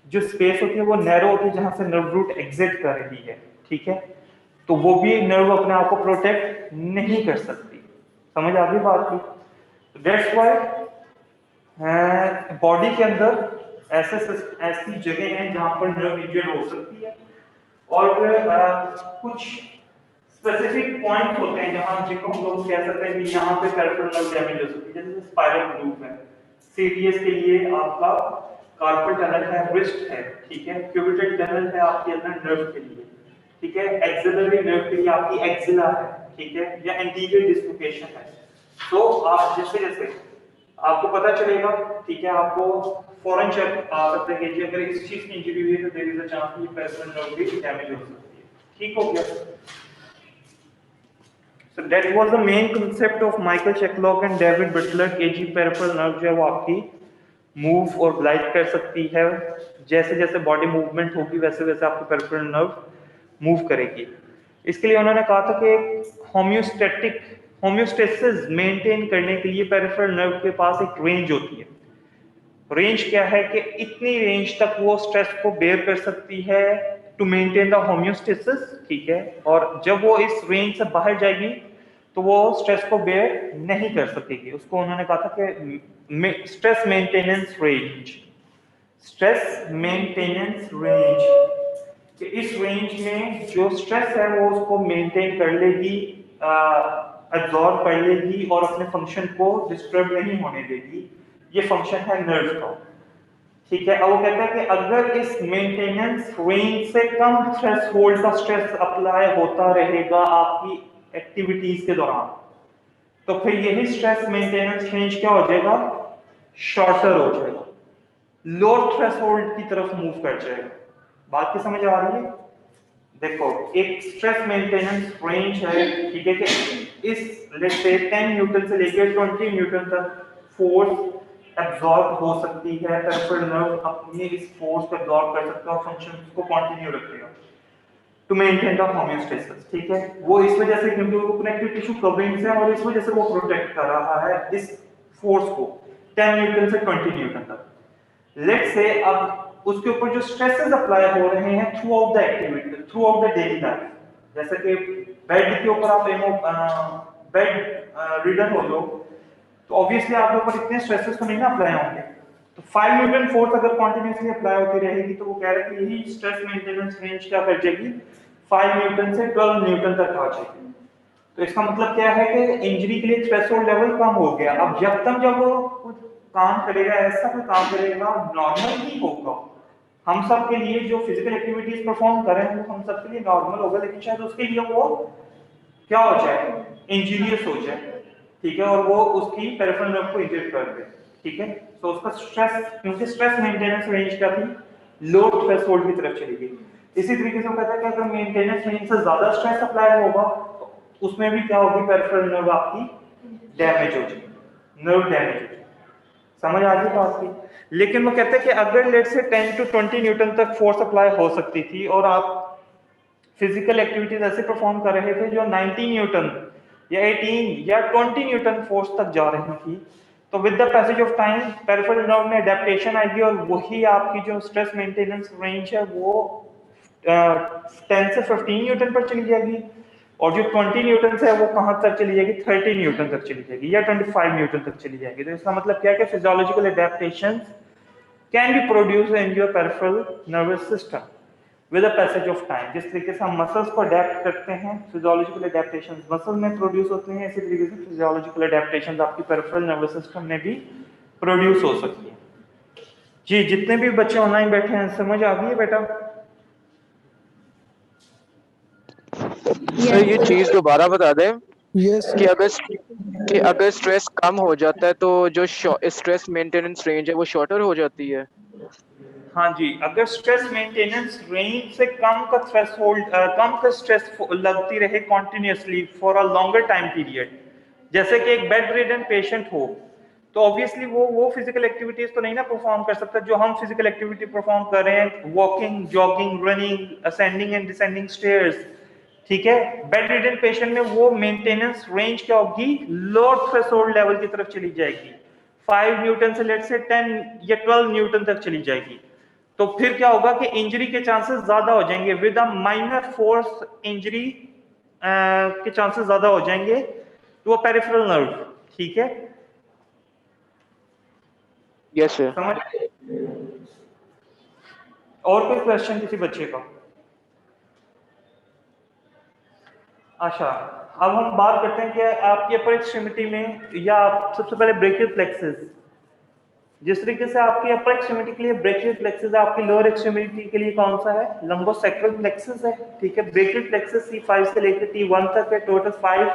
जो स्पेस होती है वो नैरो होती है जहां से नर्व रूट एग्जिट कर रही है। ठीक है, तो वो भी नर्व अपने आप को प्रोटेक्ट नहीं कर सकती। समझ आ गई बात की? दैट्स व्हाई बॉडी के अंदर ऐसी जगह हैं जहां पर नर्व इंजर्ड हो सकती है और कुछ स्पेसिफिक पॉइंट होते हैं जहां जिनको हम लोग कह सकते हैं कि यहाँ पे पेरिफेरल नर्व डैमेज हो सकती है, जैसे स्पाइरल ग्रूव है। सीटीएस के लिए आपका कार्पल टनल है, रिस्ट है, ठीक है, क्यूबिटल टनल है आपके अंदर नर्व के लिए, ठीक है, एक्सिलरी नर्व के लिए आपकी एक्सिला है, ठीक है, या एंटीरियर डिस्लोकेशन है। तो आप जैसे जैसे आपको पता चलेगा, ठीक है, आपको फॉरेन चेक आ सकते हैं कि अगर इस चीज की इंजरी हुई है तो देयर इज अ चांस कि पेरिफेरल नर्व भी डैमेज हो सकती है। ठीक हो गया? So that was the main concept of Michael Cheklock and David Butler कि जी पेरिफेरल नर्व जो है वो आपकी मूव और ग्लाइड कर सकती है, जैसे जैसे बॉडी मूवमेंट होगी वैसे वैसे आपकी पेरिफेरल नर्व मूव करेगी। इसके लिए उन्होंने कहा था कि होम्योस्टेसिस मेंटेन करने के लिए पेरिफेरल नर्व के पास एक रेंज होती है। रेंज क्या है कि इतनी रेंज तक वो स्ट्रेस को बेयर कर सकती है टू मेंटेन द होम्योस्टेसिस, ठीक है, और जब वो इस रेंज से बाहर जाएगी तो वो स्ट्रेस को बेयर नहीं कर सकेगी। उसको उन्होंने कहा था कि stress maintenance range, stress maintenance range, कि इस रेंज में जो स्ट्रेस है वो उसको मेंटेन कर लेगी, एब्जॉर्ब कर लेगी और अपने फंक्शन को डिस्टर्ब नहीं होने देगी। ये फंक्शन है नर्व का। ठीक है, अब वो कहता है कि अगर इस मेंटेनेंस रेंज से कम थ्रेशोल्ड का स्ट्रेस अप्लाई होता रहेगा आपकी एक्टिविटीज के दौरान, तो फिर यही स्ट्रेस मेंटेनेंस रेंज क्या हो जाएगा, शॉर्टर हो जाएगा, लोअर थ्रेशोल्ड की तरफ मूव कर जाएगा। बात की समझ आ रही है? देखो, एक स्ट्रेस मेंटेनेंस रेंज है, ठीक है, कि इस लेट्स से 10 न्यूटन से लेकर 20 न्यूटन तक फोर्स एब्जॉर्ब हो सकती है, पेरिफेरल नर्व अपने इस फोर्स को एब्जॉर्ब कर सकता है और फंक्शन को कंटिन्यू रखेगा टू मेंटेन द होम्योस्टेसिस। ठीक है, वो इस वजह से क्योंकि वो कनेक्टिव टिश्यू कवरिंग्स है और इस वजह से वो प्रोटेक्ट कर रहा है इस फोर्स को 10 न्यूटन से 20 न्यूटन तक। लेट्स से अब उसके ऊपर जो स्ट्रेसेस अप्लाई हो रहे हैं through out the activity, through out the daily life, जैसे कि बेड के ऊपर आप बेड रिडन हो लो तो ऑब्वियसली आपके ऊपर इतने स्ट्रेसेस तो नहीं ना अप्लाई होंगे। तो 5 न्यूटन फोर्स अगर कंटिन्यूअसली अप्लाई होती रहेगी तो वो कह रहे हैं कि यही स्ट्रेस मेंटेनेंस रेंज क्या कर जाएगी, 5 न्यूटन से 12 न्यूटन तक आ जाएगी। तो इसका मतलब क्या है कि इंजरी के लिए थ्रेशोल्ड लेवल कम हो गया। अब जब वो कुछ काम करेगा, ऐसा कोई काम करेगा नॉर्मल ही होगा। हम सब के लिए जो फिजिकल एक्टिविटीज परफॉर्म कर रहे हैं वो हम सब के लिए नॉर्मल होगा, लेकिन शायद उसके लिए वो क्या हो जाए, इंजीरियस हो जाए, ठीक है, और वो उसकी पेरिफेरल नर्व को इंजर कर दे, ठीक है। तो उसका स्ट्रेस, क्योंकि स्ट्रेस मेंटेनेंस रेंज क्या थी, लो थ्रेशोल्ड की तरफ चली गई। इसी तरीके से वो कहता है कि अगर मेंटेनेंस रेंज से ज्यादा स्ट्रेस अप्लाई होगा तो उसमें भी क्या होगी, पेरिफेरल नर्व आपकी डैमेज हो जाएगी, नर्व डैमेज हो जाएगी। समझ आ गई बात की। लेकिन वो कहते हैं कि अगर लेट से 10 to 20 न्यूटन तक फोर्स अप्लाई हो सकती थी और आप फिजिकल एक्टिविटीज ऐसे परफॉर्म कर रहे थे जो 19 न्यूटन या 18 या 20 न्यूटन फोर्स तक जा रही थी, तो with the passage of time peripheral nerve में अडेप्टेशन आएगी और वही आपकी जो स्ट्रेस मेंटेनेंस रेंज है वो 10 से 15 न्यूटन पर चली जाएगी, और जो 20 न्यूटन से है वो कहां तक चली जाएगी, 30 न्यूटन तक चली जाएगी या 25 न्यूटन तक चली जाएगी। तो इसका मतलब क्या है कि physiological adaptations can be produced in your peripheral nervous system with the passage of time. जिस तरीके से हम मसल्स को अडेप्ट करते हैं, फिजियोलॉजिकल अडेप्टेशंस मसल में प्रोड्यूस होते हैं, इसी तरीके से फिजियोलॉजिकल अडेप्टेशंस आपकी पेरिफेरल नर्वस सिस्टम में भी प्रोड्यूस हो सकती है। जी, जितने भी बच्चे ऑनलाइन बैठे हैं समझ आ गई है बेटा? सर ये चीज दोबारा बता दें यस कि अगर स्ट्रेस कम हो जाता है तो जो स्ट्रेस मेंटेनेंस रेंज है वो शॉर्टर हो जाती है। हाँ जी, अगर स्ट्रेस मेंटेनेंस रेंज से कम का थ्रेशोल्ड, कम का स्ट्रेस लगती रहे continuously for a longer time period, जैसे कि एक बेड रिडन पेशेंट हो, तो ऑब्वियसली वो फिजिकल एक्टिविटीज तो नहीं ना परफॉर्म कर सकता जो हम फिजिकल एक्टिविटी परफॉर्म कर रहे हैं, walking, jogging, running, ascending and descending stairs, ठीक है। बेड रिडन पेशेंट में वो मेंटेनेंस रेंज क्या होगी, लो थ्रेशोल्ड लेवल की तरफ चली जाएगी, 5 न्यूटन से लेट से 10 या 12 न्यूटन तक चली जाएगी। तो फिर क्या होगा कि इंजरी के चांसेस ज्यादा हो जाएंगे, with a minor force injury के चांसेस ज्यादा हो जाएंगे टू अ पेरिफेरल नर्व, ठीक है। Yes sir. समझ? और कोई क्वेश्चन किसी बच्चे का? अच्छा, अब हम बात करते हैं कि आपकी अपर एक्सट्रीमिटी में, या आप सबसे पहले ब्रेकियल प्लेक्सस, जिस तरीके से आपकी अपर एक्सट्रीमिटी के लिए ब्रेकियल प्लेक्सस है, आपकी लोअर एक्सट्रीमिटी के लिए कौन सा है, लंबोसेक्रल प्लेक्सस है, ठीक है। ब्रेकियल प्लेक्सस C5 से लेकर T1 तक है, टोटल 5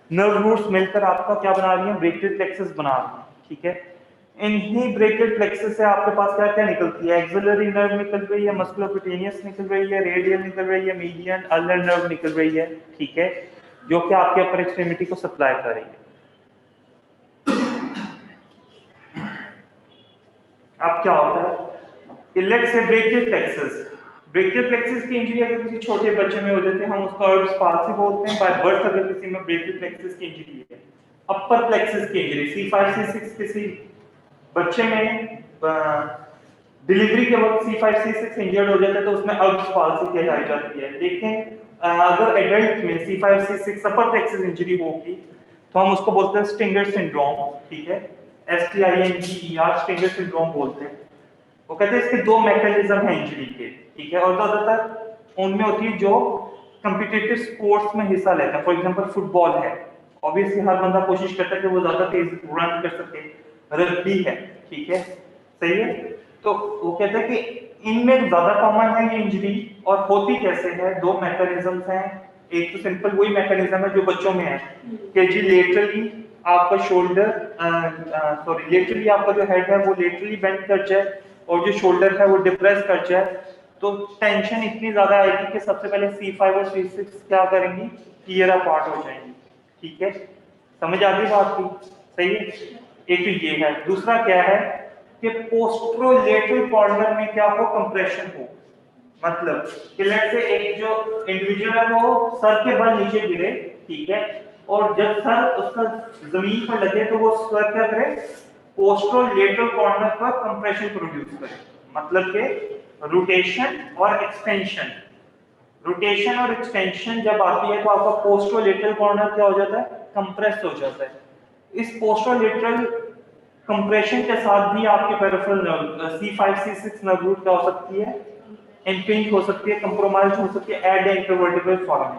नर्व रूट्स मिलकर आपका क्या बना रही है, ब्रेकियल प्लेक्सस बना रही है, ठीक है। इन्हीं ब्रेकियल प्लेक्सस से आपके पास क्या क्या निकलती है, एक्सिलरी नर्व निकल रही है, मस्कुलोक्यूटेनियस निकल रही है, रेडियल निकल रही है, मीडियन अल्नर नर्व निकल रही है, ठीक है, जो कि आपके अपर एक्सट्रीमिटी को सप्लाई कर रही है। अब क्या होता है, let's say brachial plexus, brachial plexus की इंजरी अगर किसी छोटे बच्चे में हो जाती है, हम उसको अर्ब्स पाल्सी बोलते हैं। बाय बर्थ अगर किसी में ब्रेकियल प्लेक्सस की इंजरी है, अपर प्लेक्सस की इंजरी C5 C6 किसी बच्चे में डिलीवरी के वक्त C5 C6 इंजर्ड हो जाता है तो उसमें अर्ब्स पाल्सी कहलाई जाती है। लेकिन अगर एडल्ट में C5 C6 अपर प्लेक्सस इंजरी होगी तो हम उसको बोलते हैं स्टिंगर सिंड्रोम, ठीक है, STINGER, स्टिंगर सिंड्रोम बोलते हैं। वो कहते हैं इसके दो मैकेनिज्म हैं इंजरी के, ठीक है, और ज्यादातर उनमें होती है जो कॉम्पिटिटिव स्पोर्ट्स में हिस्सा लेते हैं। फॉर एग्जांपल फुटबॉल है, ऑब्वियसली हर बंदा कोशिश करता है कि वो ज्यादा तेज रन कर सके, रग्बी है, ठीक है, सही है। तो वो कहते हैं कि इनमें ज्यादा कॉमन है ये इंजरी, और होती कैसे है, दो मैकेनिज्म्स हैं। एक तो सिंपल वही मैकेनिज्म है जो बच्चों में है कि जी लेटरली आपका शोल्डर, लेटरली आपका जो हेड है वो लेटरली बेंड कर जाए और जो शोल्डर है वो डिप्रेस कर जाए, तो टेंशन इतनी ज्यादा आएगी कि सबसे पहले C5 और C6 क्या करेंगी, टीयर अपार्ट हो जाएंगी, ठीक है। समझ आ गई बात की? सही है। एक तो ये है, दूसरा क्या है कि पोस्ट्रोलेटरल कॉर्नर में क्या हो, कंप्रेशन हो, मतलब कि लेट्स से एक जो इंडिविजुअल है वो सर के बल नीचे गिरे, ठीक है, और जब सर उसका जमीन पर लगे तो वो सर क्या करे, पोस्ट्रोलेटरल कॉर्नर पर कंप्रेशन प्रोड्यूस करे, मतलब कि रोटेशन और एक्सटेंशन। रोटेशन और एक्सटेंशन जब आती है तो आपका पोस्ट्रोलेटरल कॉर्नर क्या हो जाता है, कंप्रेस हो जाता है, इस पोस्टरोलेटरल कंप्रेशन के साथ भी आपके peripheral nerve C5 C6 nerve root क्या हो सकती है, इम्पिंज हो सकती है, कंप्रोमाइज हो सकती है एट द इंटरवर्टिब्रल फॉर्म।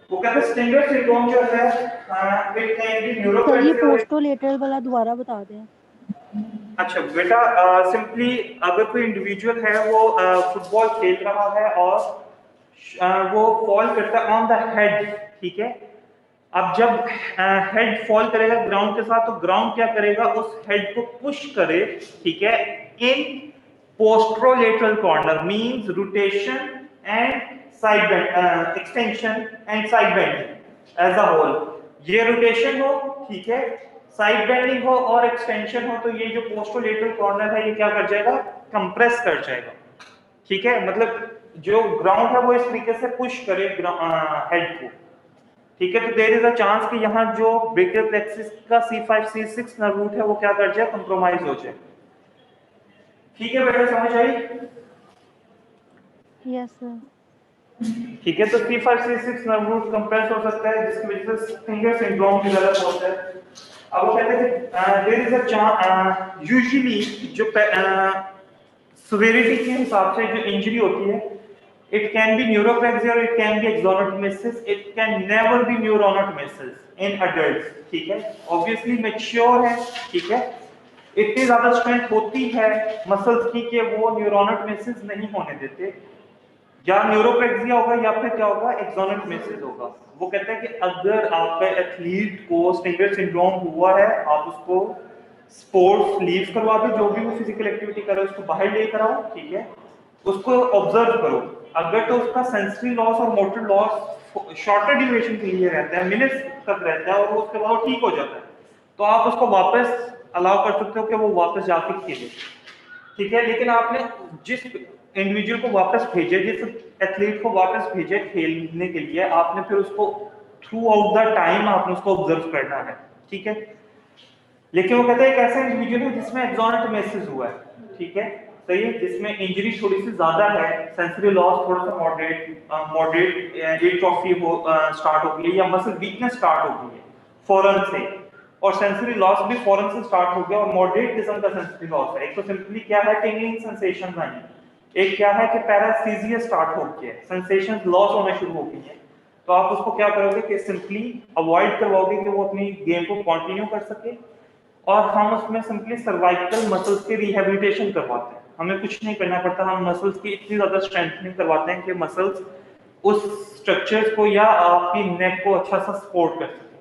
वो कहते हैं स्टिंगर सिंड्रोम जो है इट कैन बी सर ये न्यूरोपैथी। पोस्टोलेटरल वाला दोबारा बता दें। अच्छा बेटा, सिंपली अगर कोई इंडिविजुअल है वो फुटबॉल खेल रहा है और वो फॉल करता है ऑन द हेड, ठीक है। अब जब हेड फॉल करेगा ग्राउंड के साथ, तो ग्राउंड क्या करेगा, उस हेड को पुश करे, ठीक है, in posterolateral corner means rotation and side extension and side bending as a whole. ये रोटेशन हो, ठीक है, साइड बेंडिंग हो और एक्सटेंशन हो, तो ये जो पोस्टरोलेटरल कॉर्नर है ये क्या कर जाएगा, कंप्रेस कर जाएगा, ठीक है। मतलब जो ग्राउंड है वो इस तरीके से पुश करे हेड को, ठीक है। तो देयर इज अ चांस कि यहाँ जो ब्रेकियल प्लेक्सिस का C5 C6 नर्व रूट है वो क्या कर जाए, कंप्रोमाइज हो जाए, ठीक है बेटा, समझ आई? Yes sir. ठीक है, तो C5 C6 nerve root compress हो सकता है जिसकी वजह से स्टिंगर सिंड्रोम डेवलप होता है। अब वो कहते हैं कि there is a chance, usually जो सिवियरिटी के हिसाब से जो इंजरी होती है, it can be neuropraxia or it can be axonotmesis, it can never be neuronotmesis in adults, ठीक है। obviously mature है, ठीक है, इतनी ज्यादा स्ट्रेंथ होती है मसल्स की कि वो न्यूरोनोटमेसिस नहीं होने देते, या न्यूरोप्रेक्सिया होगा या फिर क्या होगा, एक्सोनोटमेसिस होगा। वो कहते हैं कि अगर आपका एथलीट को स्टिंगर सिंड्रोम हुआ है, आप उसको स्पोर्ट्स लीव करवा दो, जो भी वो फिजिकल एक्टिविटी कर रहा है उसको बाहर लेकर आओ, ठीक है, उसको ऑब्जर्व करो। अगर तो उसका सेंसरी लॉस और मोटर लॉस शॉर्टर ड्यूरेशन के लिए रहता है, मिनट्स तक रहता है, और उसके बाद वो ठीक हो जाता है, तो आप उसको वापस अलाउ कर सकते हो कि वो वापस जाके खेले, ठीक है। लेकिन आपने जिस इंडिविजुअल को वापस भेजे, जिस एथलीट को वापस भेजे खेलने के लिए, आपने फिर उसको थ्रू आउट द टाइम आपने उसको ऑब्जर्व करना है, ठीक है। लेकिन वो कहते हैं एक ऐसा इंडिविजुअल है जिसमें एक्सोनोटमेसिस हुआ है, ठीक है, सही है, जिसमें इंजरी थोड़ी सी ज्यादा है, सेंसरी लॉस थोड़ा सा मॉडरेट एट्रोफी हो स्टार्ट हो गई है, या मसल वीकनेस स्टार्ट हो गई है फौरन से, और सेंसरी लॉस भी फौरन से स्टार्ट हो गया, और मॉडरेट किस्म का सेंसरी लॉस है। एक तो सिंपली क्या है, टिंगलिंग सेंसेशंस आई, एक क्या है कि पैरास्थीसिया स्टार्ट हो गया है, सेंसेशंस लॉस होना शुरू हो गई है। तो आप उसको क्या करोगे कि सिंपली अवॉइड करवाओगे कि वो अपनी गेम को कंटिन्यू कर सके, और हम उसमें सिंपली सर्वाइकल मसल्स की रिहैबिलिटेशन करवाते हैं। हमें कुछ नहीं करना पड़ता, हम मसल्स की इतनी ज्यादा स्ट्रेंथनिंग करवाते हैं कि मसल्स उस स्ट्रक्चर्स को या आपकी नेक को अच्छा सा सपोर्ट कर सके।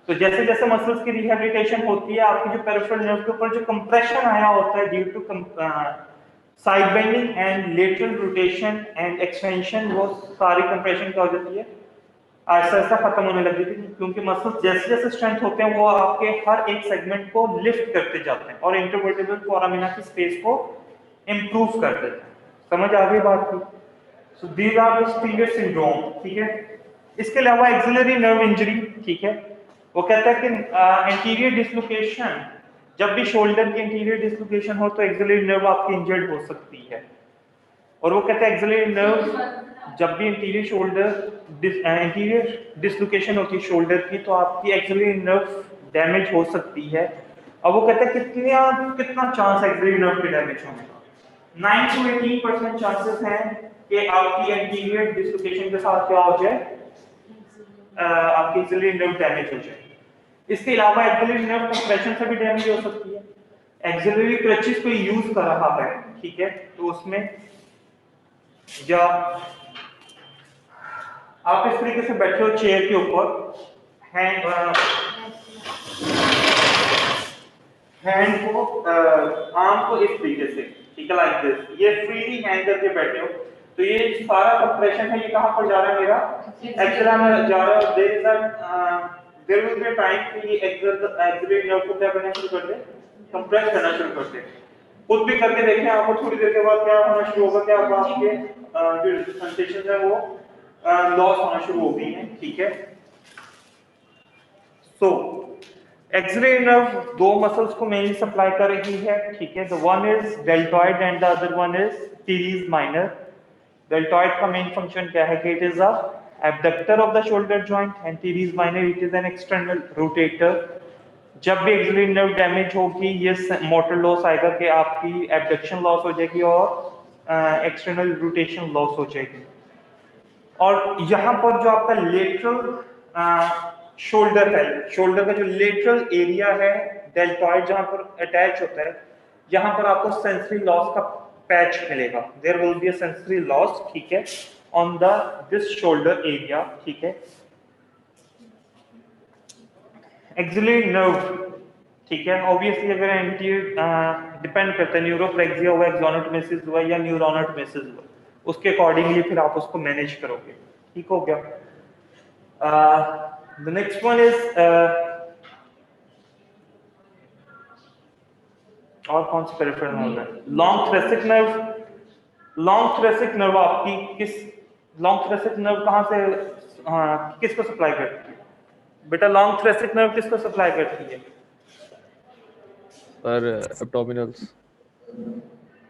तो जैसे जैसे मसल्स की रिहैबिलिटेशन होती है, आपकी जो पेरिफेरल नर्व के ऊपर जो कंप्रेशन आया होता है due to side bending and lateral rotation and extension, वो सारी कंप्रेशन क्या हो जाती है, ऐसा ऐसा खत्म होने लगी थी, क्योंकि मसल्स जैसे जैसे स्ट्रेंथ होते हैं वो आपके हर एक सेगमेंट को लिफ्ट करते जाते हैं और इंटरवर्टिब्रल फोरामिना की स्पेस को इंप्रूव करते हैं। समझ आ गई बात की? So these are the stinger syndrome, ठीक है। इसके अलावा एक्सिलरी नर्व इंजरी, ठीक है, वो कहता है कि एंटीरियर डिसलोकेशन, जब भी शोल्डर की एंटीरियर डिसलोकेशन हो तो एक्सिलरी नर्व आपकी इंजर्ड हो सकती है। और वो कहते हैं एक्सिलरी नर्व जब भी इंटीरियर शोल्डर इंटीरियर डिसलोकेशन होती है शोल्डर की, तो आपकी एक्सिलरी नर्व डैमेज हो सकती है। अब वो कहते हैं कितना चांस एक्सिलरी नर्व के डैमेज होने का, 9 to 18% चांसेस हैं कि आपकी एंटीरियर डिसलोकेशन के साथ क्या हो जाए, आपकी एक्सिलरी नर्व डैमेज हो जाए। इसके अलावा एक्सिलरी नर्व कंप्रेशन से भी डैमेज हो सकती है। एक्सिलरी क्रचेस को यूज कर रहा है, ठीक है, तो उसमें या आप इस तरीके से बैठे हो चेयर के ऊपर, हैंड को आर्म को इस तरीके से, ठीक है, लाइक दिस, ये फ्रीली हैंग करके बैठे हो, तो ये सारा कंप्रेशन है ये कहां पर जा रहा है, मेरा एक्सिला में जा रहा है। देयर विल बी टाइम कि ये एक्सिलरी नर्व को क्या करना शुरू कर दे, कंप्रेस करना शुरू कर दे। खुद भी करके देखें, आपको थोड़ी देर के बाद क्या होना शुरू होगा, क्या आपके जो सेंसेशन है वो लॉस होना शुरू हो गई है, ठीक है। सो एक्सिलरी नर्व दो मसल्स को मेनली सप्लाई कर रही है, ठीक है। The one is deltoid and the other one is teres minor. Deltoid का मेन फंक्शन क्या है कि it is a abductor of the shoulder joint, and teres minor it is an external rotator जब भी एक्सिलरी नर्व डैमेज होगी ये motor loss आएगा कि आपकी एब्डक्शन लॉस हो जाएगी और एक्सटर्नल रोटेशन लॉस हो जाएगी। और यहाँ पर जो आपका लेटरल शोल्डर है, शोल्डर का जो लेटरल एरिया है डेल्टॉइड जहाँ पर अटैच होता है, यहाँ पर आपको सेंसरी लॉस का पैच मिलेगा। There will be a sensory loss, ठीक है, on the this shoulder area, ठीक है। एक्सिलरी नर्व, ठीक है, ऑब्वियसली अगर एंटीरियर डिपेंड करता है, न्यूरोफ्लेक्सिया हुआ, एक्सोनोटोमेसिस हुआ या न्यूरोनोटोमेसिस हुआ, उसके अकॉर्डिंगली फिर आप उसको मैनेज करोगे, ठीक हो गया। द नेक्स्ट वन इज और कौन सी पेरिफेरल नर्व है? Long thoracic nerve. Long thoracic nerve आपकी किस, लॉन्ग थ्रेसिक नर्व कहाँ से किसको सप्लाई करती है बेटा? लॉन्ग थ्रेसिक नर्व किसको सप्लाई करती है? Sir abdominals.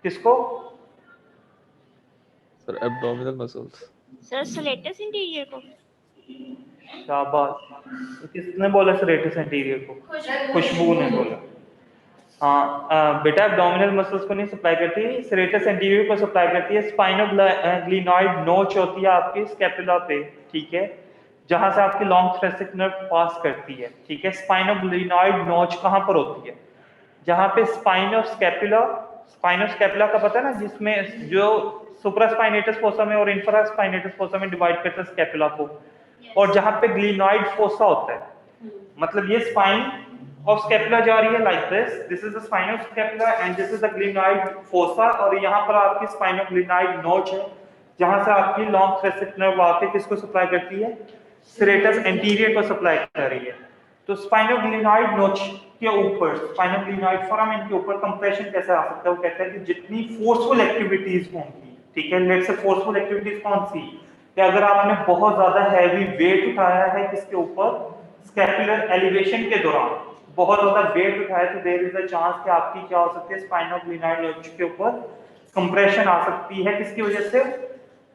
किसको? Sir abdominal muscles. Sir serratus anterior को। शाबाश। किसने बोला सेरेटस एंटीरियर को? खुशबू ने बोला। हाँ बेटा, एब्डोमिनल मसल्स को नहीं सप्लाई करती, सेरेटस एंटीरियर को सप्लाई करती है। स्पाइनोग्लिनॉइड नोच होती है आपकी स्कैपुला पे, ठीक है, जहां से आपकी लॉन्ग थ्रेसिक नर्व पास करती है, ठीक है। स्पाइनोग्लिनॉइड नोच कहाँ पर होती है? जहाँ पे स्पाइनोस्कैपुला, स्पाइनोस्कैपुला का पता है ना, जिसमें जो सुप्रास्पाइनेटस फोसा में और इंफ्रास्पाइनेटस फोसा में डिवाइड करता है स्कैपुला को, और जहाँ पे ग्लिनॉइड फोसा होता है, मतलब ये स्पाइन ऑफ स्कैपुला जा रही है like this is the spine of scapula and this is the glenoid fossa, और यहाँ पर आपकी स्पाइनोग्लिनॉइड नोच है, जहाँ से आपकी लॉन्ग थ्रेसिक नर्व आके किसको सप्लाई करती है? सेरेटस एंटीरियर को सप्लाई कर रही है। तो स्पाइनोग्लिनॉइड नोच के ऊपर, स्पाइनोग्लिनॉइड फोरामेन के ऊपर कंप्रेशन कैसे आ सकता है? वो कहता है कि जितनी फोर्सफुल एक्टिविटीज होंगी, ठीक है, लेट्स से फोर्सफुल एक्टिविटीज कौन सी, कि अगर आपने बहुत ज्यादा हैवी वेट उठाया है किसके ऊपर? स्कैपुलर एलिवेशन के दौरान बहुत ज्यादा वेट उठाया, तो देयर इज अ चांस कि आपकी क्या हो सकती है? स्पाइनोग्लिनॉइड नोच के ऊपर कंप्रेशन आ सकती है। किसकी वजह से?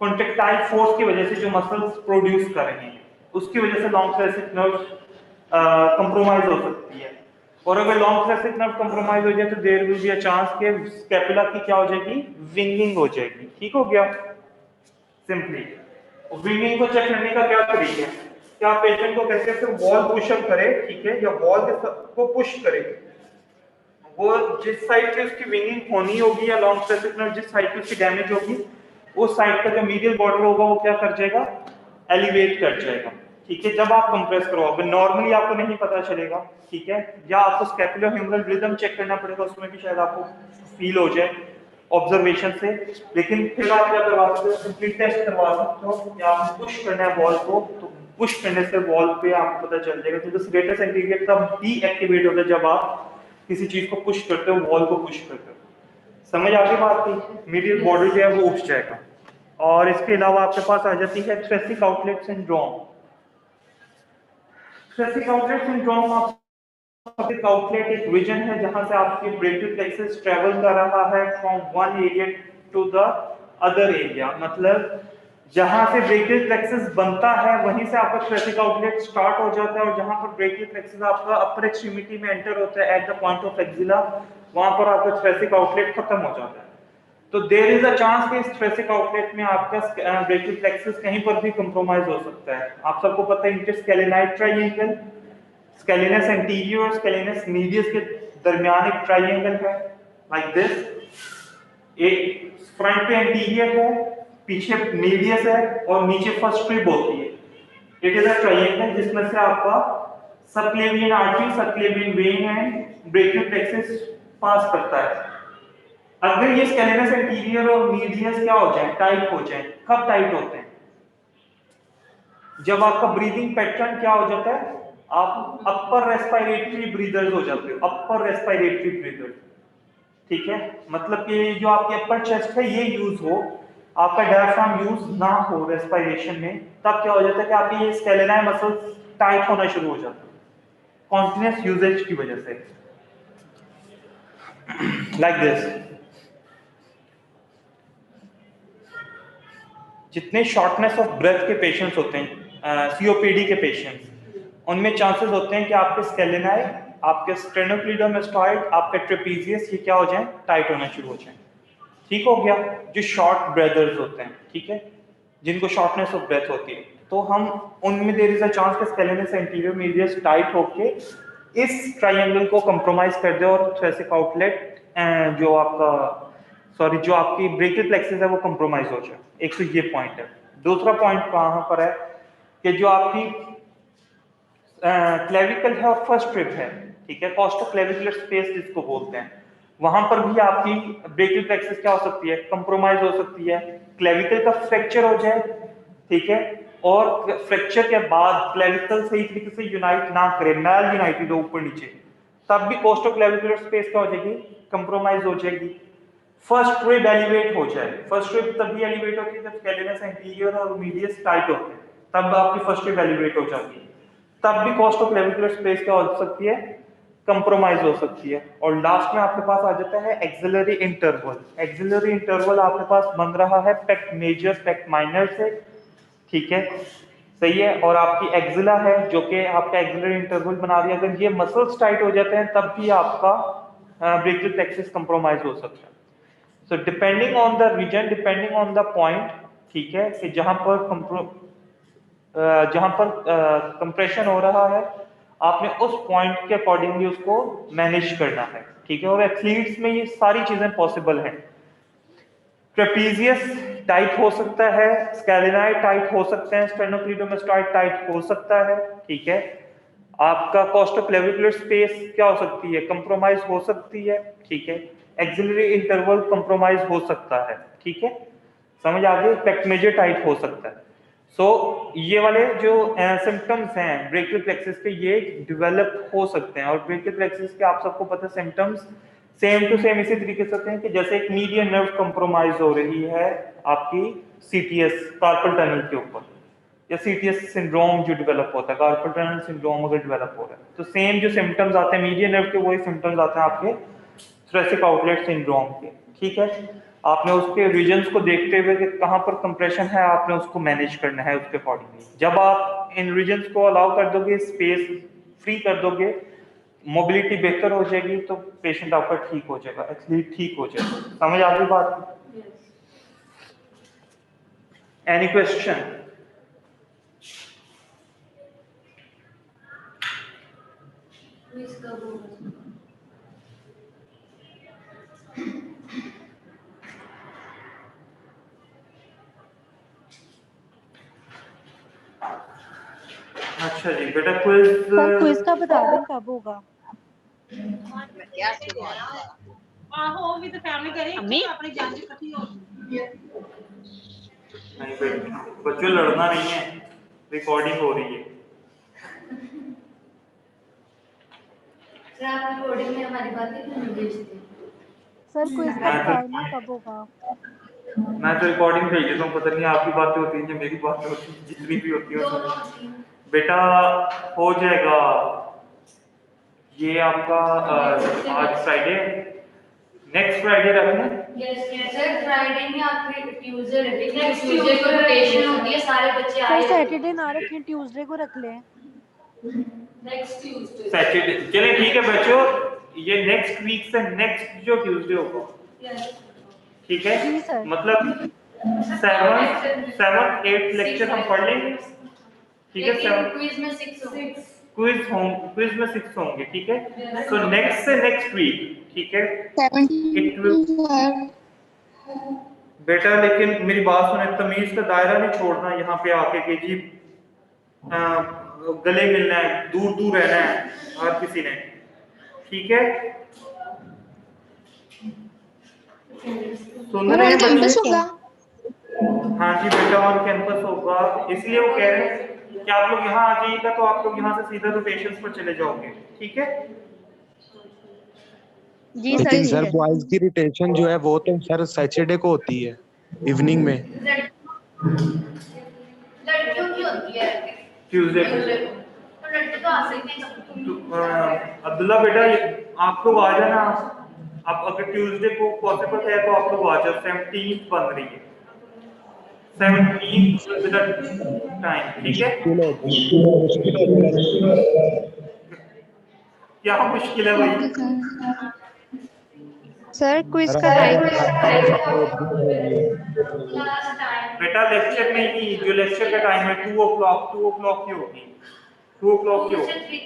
कॉन्ट्रैक्टाइल फोर्स की वजह से, जो मसल्स प्रोड्यूस कर रहे हैं उसकी वजह से लॉन्ग थ्रेसिक नर्व कंप्रोमाइज हो सकती है। और अगर लॉन्ग थ्रेसिक नर्व कंप्रोमाइज हो जाए तो there will be a chance के स्कैपुला की क्या हो जाएगी? विंगिंग हो जाएगी, ठीक हो गया सिंपली। विंगिंग को चेक करने का क्या तरीका है? क्या पेशेंट को कैसे से वॉल पुशअप करे, ठीक है, या वॉल को पुश करे, वो जिस साइड से उसकी विंगिंग होनी होगी या लॉन्ग थ्रेसिक नर्व जिस साइड पे उसकी डैमेज होगी, उस साइड का जो मीडियल बॉर्डर होगा वो क्या कर जाएगा? एलिवेट कर जाएगा, ठीक है, जब आप कंप्रेस करोगे। नॉर्मली आपको नहीं पता चलेगा, ठीक है, या आपको स्कैपुलोह्यूमरल रिदम चेक करना पड़ेगा, उसमें भी शायद आपको फील हो जाए ऑब्जर्वेशन से। लेकिन फिर आप क्या करवा सकते हो? सिंपली टेस्ट करवा सकते हो, या आप पुश करना है वॉल को, तो पुश करने से वॉल पे आपको पता चल जाएगा, क्योंकि सेरेटस एंटीरियर तब ही एक्टिवेट होता है जब आप किसी चीज को पुश करते हो, वॉल को पुश करते हो। समझ आ गई बात की? मीडियल बॉर्डर जो है वो उठ जाएगा। और इसके अलावा आपके पास आ जाती है thoracic outlet syndrome. Thoracic outlet syndrome outlet एक विजन है जहां से आपके ब्रेकियल प्लेक्सस ट्रेवल कर रहा है from one area to the other area, मतलब जहां से ब्रेकियल प्लेक्सस बनता है वहीं से आपका थ्रेसिक आउटलेट स्टार्ट हो जाता है, और जहां पर ब्रेकियल प्लेक्सस आपका अपर एक्सट्रीमिटी में एंटर होता है at the point of axilla, वहां पर आपका थ्रेसिक आउटलेट खत्म हो जाता है। तो देयर इज अ चांस कि इस थ्रेसिक आउटलेट में आपका ब्रेकियल प्लेक्सस कहीं पर भी कंप्रोमाइज हो सकता है। आप सबको पता है इंटरस्केलेनाइड ट्रायंगल, स्केलेनस एंटीरियर और स्केलेनस मीडियस के दरमियान एक ट्रायंगल है लाइक दिस। एक फ्रंट पे एंटीरियर है, पीछे मीडियस है और नीचे फर्स्ट रिब होती है। इट इज अ ट्रायंगल जिसमें से आपका subclavian artery, subclavian vein and brachial plexus pass करता है। अगर ये स्केलेनस एंटीरियर और मीडियस क्या हो जाए? टाइट हो जाए। कब टाइट होते हैं? जब आपका ब्रीदिंग पैटर्न क्या हो जाता है? आप अपर रेस्पिरेटरी ब्रीदर्स हो जाते हो, अपर रेस्पिरेटरी ब्रीदर, ठीक है, मतलब कि जो आपकी अपर चेस्ट है ये यूज हो, आपका डायफ्राम यूज ना हो रेस्पिरेशन में, तब क्या हो जाता है कि आपकी ये स्केलेनाई मसल्स टाइट होना शुरू हो जाता है कॉन्टिन्यूस यूजेज की वजह से, लाइक दिस। जितने शॉर्टनेस ऑफ ब्रेथ के पेशेंट्स होते हैं, सीओपीडी के पेशेंट्स, उनमें चांसेस होते हैं कि आपके स्केलेनाई आपके स्टेनोक्लीडोमास्टॉइड, आपके ट्रेपीजियस, ये क्या हो जाए, टाइट होना शुरू हो जाए। ठीक हो गया। जो शॉर्ट ब्रेदर्स होते हैं, ठीक है, जिनको शॉर्टनेस ऑफ ब्रेथ होती है, तो हम उनमें देयर इज अ चांस कि स्केलेनस एंटीरियर मीडियस टाइट होके इस ट्रायंगल को कंप्रोमाइज कर दे और थोरेसिक आउटलेट जो आपका जो आपकी ब्रेकियल प्लेक्सस है वो कंप्रोमाइज हो जाए। एक तो ये पॉइंट है। दूसरा पॉइंट कहाँ पर है कि जो आपकी क्लेविकल है और फर्स्ट रिब है, ठीक है, कॉस्टोक्लेविकुलर स्पेस जिसको बोलते हैं, वहां पर भी आपकी ब्रेकियल प्लेक्सस क्या हो सकती है, कंप्रोमाइज हो सकती है। क्लेविकल का फ्रैक्चर हो जाए, ठीक है, और फ्रैक्चर के बाद क्लेविकल सही तरीके से यूनाइट ना करे, मैल यूनाइटेड हो ऊपर नीचे, तब भी कोस्टोक्लेविकुलर स्पेस क्या हो जाएगी, कंप्रोमाइज हो जाएगी। फर्स्ट रिब एलिवेट हो जाए। फर्स्ट रिब तभी एलिवेट होती है जब स्केलेनस एंटीरियर और मीडियस टाइट होते हैं, तब आपकी फर्स्ट रिब एलिवेट हो जाती है। तब भी कोस्टोक्लेविकुलर स्पेस क्या हो सकती है, कंप्रोमाइज हो सकती है। और लास्ट में आपके पास आ जाता है एक्सिलरी इंटरवल। एक्सिलरी इंटरवल आपके पास बन रहा है पेक्ट मेजर पेक्ट माइनर से, ठीक है, सही है, और आपकी एक्सिला है जो कि आपका एक्सिलरी इंटरवल बना रही है। अगर ये मसल्स टाइट हो जाते हैं तब भी आपका ब्रेकियल प्लेक्सस कंप्रोमाइज हो सकता है। So depending on the reason, depending on the point, ठीक है, कि जहां पर कंप्रेशन हो रहा है, आपने उस पॉइंट के अकॉर्डिंगली उसको मैनेज करना है, ठीक है। और एथलीट्स में ये सारी चीजें पॉसिबल हैं। ट्रेपीजियस टाइट हो सकता है, स्केलेनाई टाइट हो सकते हैं, स्टेनोक्लीडोमास्टॉइड टाइट हो सकता है, ठीक है। आपका कोस्टोक्लेविकुलर स्पेस क्या हो सकती है, कंप्रोमाइज हो सकती है, ठीक है। एक्सिलरी इंटरवल कंप्रोमाइज हो सकता है, ठीक है, समझ आ गई। पेक्ट मेजर टाइट हो सकता है। सो ये वाले जो सिम्टम्स हैं ब्रेकियल प्लेक्सस के, ये डेवलप हो सकते हैं। और ब्रेकियल प्लेक्सस के आप सबको पता है सिम्टम्स सेम टू सेम इसी तरीके से होते हैं कि जैसे एक मीडियन नर्व कंप्रोमाइज हो रही है आपकी सीटीएस कार्पल टनल के ऊपर, या सीटीएस सिंड्रोम जो डेवलप होता है, कार्पल टनल सिंड्रोम अगर डेवलप हो रहा है, तो सेम जो सिम्टम्स आते हैं मीडियन नर्व के, वही सिम्टम्स आते हैं आपके थोरेसिक आउटलेट सिंड्रोम के, ठीक है। आपने उसके रीजन्स को देखते हुए कि कहाँ पर कंप्रेशन है, आपने उसको मैनेज करना है उसके अकॉर्डिंगली। जब आप इन रीजन्स को अलाउ कर दोगे, स्पेस फ्री कर दोगे, मोबिलिटी बेहतर हो जाएगी, तो पेशेंट आपका ठीक हो जाएगा, एथलीट ठीक हो जाएगा। समझ आ गई बात? Any question? अच्छा जी बेटा, क्विज सर क्विज का बता दें कब होगा? आहो विद फैमिली करें अपने जान की कथी हो। नहीं बेटा, बच्चों लड़ना नहीं है, रिकॉर्डिंग हो रही है। सर आप रिकॉर्डिंग में हमारी बातें क्यों नहीं भेजते? सर क्विज का बताओ ना कब होगा? मैं तो रिकॉर्डिंग भेज देता हूँ, पता नहीं आपकी बातें होती हैं या मेरी बातें होती हैं, जितनी भी होती है बेटा हो जाएगा। ये आपका आज फ्राइडे, नेक्स्ट फ्राइडे रखना। यस सर, फ्राइडे में आपकी ट्यूसडे रखेंगे, नेक्स्ट ट्यूसडे को रोटेशन होती है, सारे बच्चे सर आए। सैटरडे ना रखें, ट्यूसडे को रख लें। नेक्स्ट ट्यूसडे सैटरडे, चलिए ठीक है बच्चों, ये नेक्स्ट वीक से नेक्स्ट जो ट्यूसडे होगा, ठीक है, जी सर। मतलब 7th 8th लेक्चर हम पढ़ लेंगे, ठीक है। 7 क्विज में 6 क्विज में 6 होंगे, ठीक है। सो नेक्स्ट से नेक्स्ट वीक, ठीक है, बेटा लेकिन मेरी बात सुने, तमीज का दायरा नहीं छोड़ना यहाँ पे आके कि जी गले मिलना है, दूर दूर रहना है हर किसी ने, ठीक है। सुन रहे हैं बच्चे? हाँ जी बेटा, ऑन कैंपस होगा, इसलिए वो कह रहे हैं कि आप लोग यहाँ आ जाइएगा, तो आप लोग यहाँ से सीधा रोटेशंस पर चले जाओगे, ठीक है। जी लेकिन सर सर बॉयज की रोटेशन जो है वो तो सर सैटरडे को होती है इवनिंग में। लड़कियों की होती है ट्यूसडे तो लड़के तो आ सकते हैं। अब्दुल्ला बेटा, आप लोग आ जाना, आप अगर ट्यूसडे को पॉसिबल है तो आप लोग आ जाओ। 17th बन रही है, 17th टाइम, ठीक है। क्या मुश्किल है भाई? सर क्विज सर का टाइम बेटा लेक्चर नहीं, जो लेक्चर का टाइम है 2 o'clock, 2 o'clock की होगी, 2 o'clock की होगी।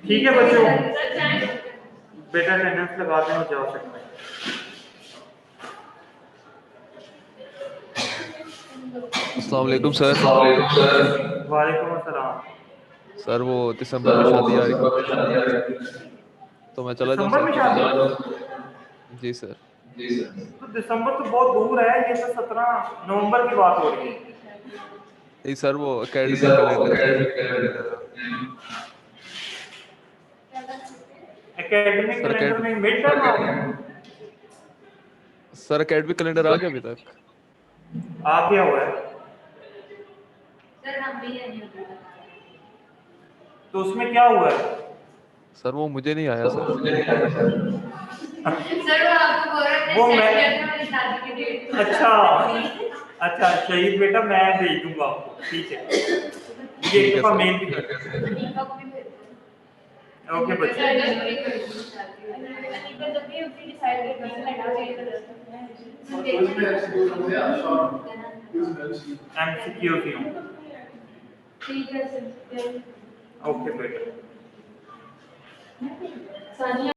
ठीक है बच्चों, बेटा अटेंडेंस लगा दें और जा सकते हैं। अस्सलाम वालेकुम सर। वालेकुम अस्सलाम। सर वो दिसंबर में शादी आ रही है, तो मैं चला जाऊँ दिसंबर में शादी? सर? जी सर। तो दिसंबर तो बहुत दूर है, ये तो 17 नवंबर की बात हो रही है। नहीं सर, वो academic calendar academic sir calendar में मिड टर्म आ गया? सर एकेडमिक कैलेंडर आ गया अभी तक? आ गया हुआ है, सर हम भी नहीं तो उसमें क्या हुआ है? सर वो मुझे नहीं आया सर। सर वो आपको बोल रहे थे वो मैं- सेट करने वाली शादी की डेट। अच्छा अच्छा, शहीद बेटा मैं भेज दूंगा आपको, ठीक है? ये एक दफा मेल भी कर दें। ओके बच्चे, MCQ की हूँ। ठीक है सर। ओके बेटा।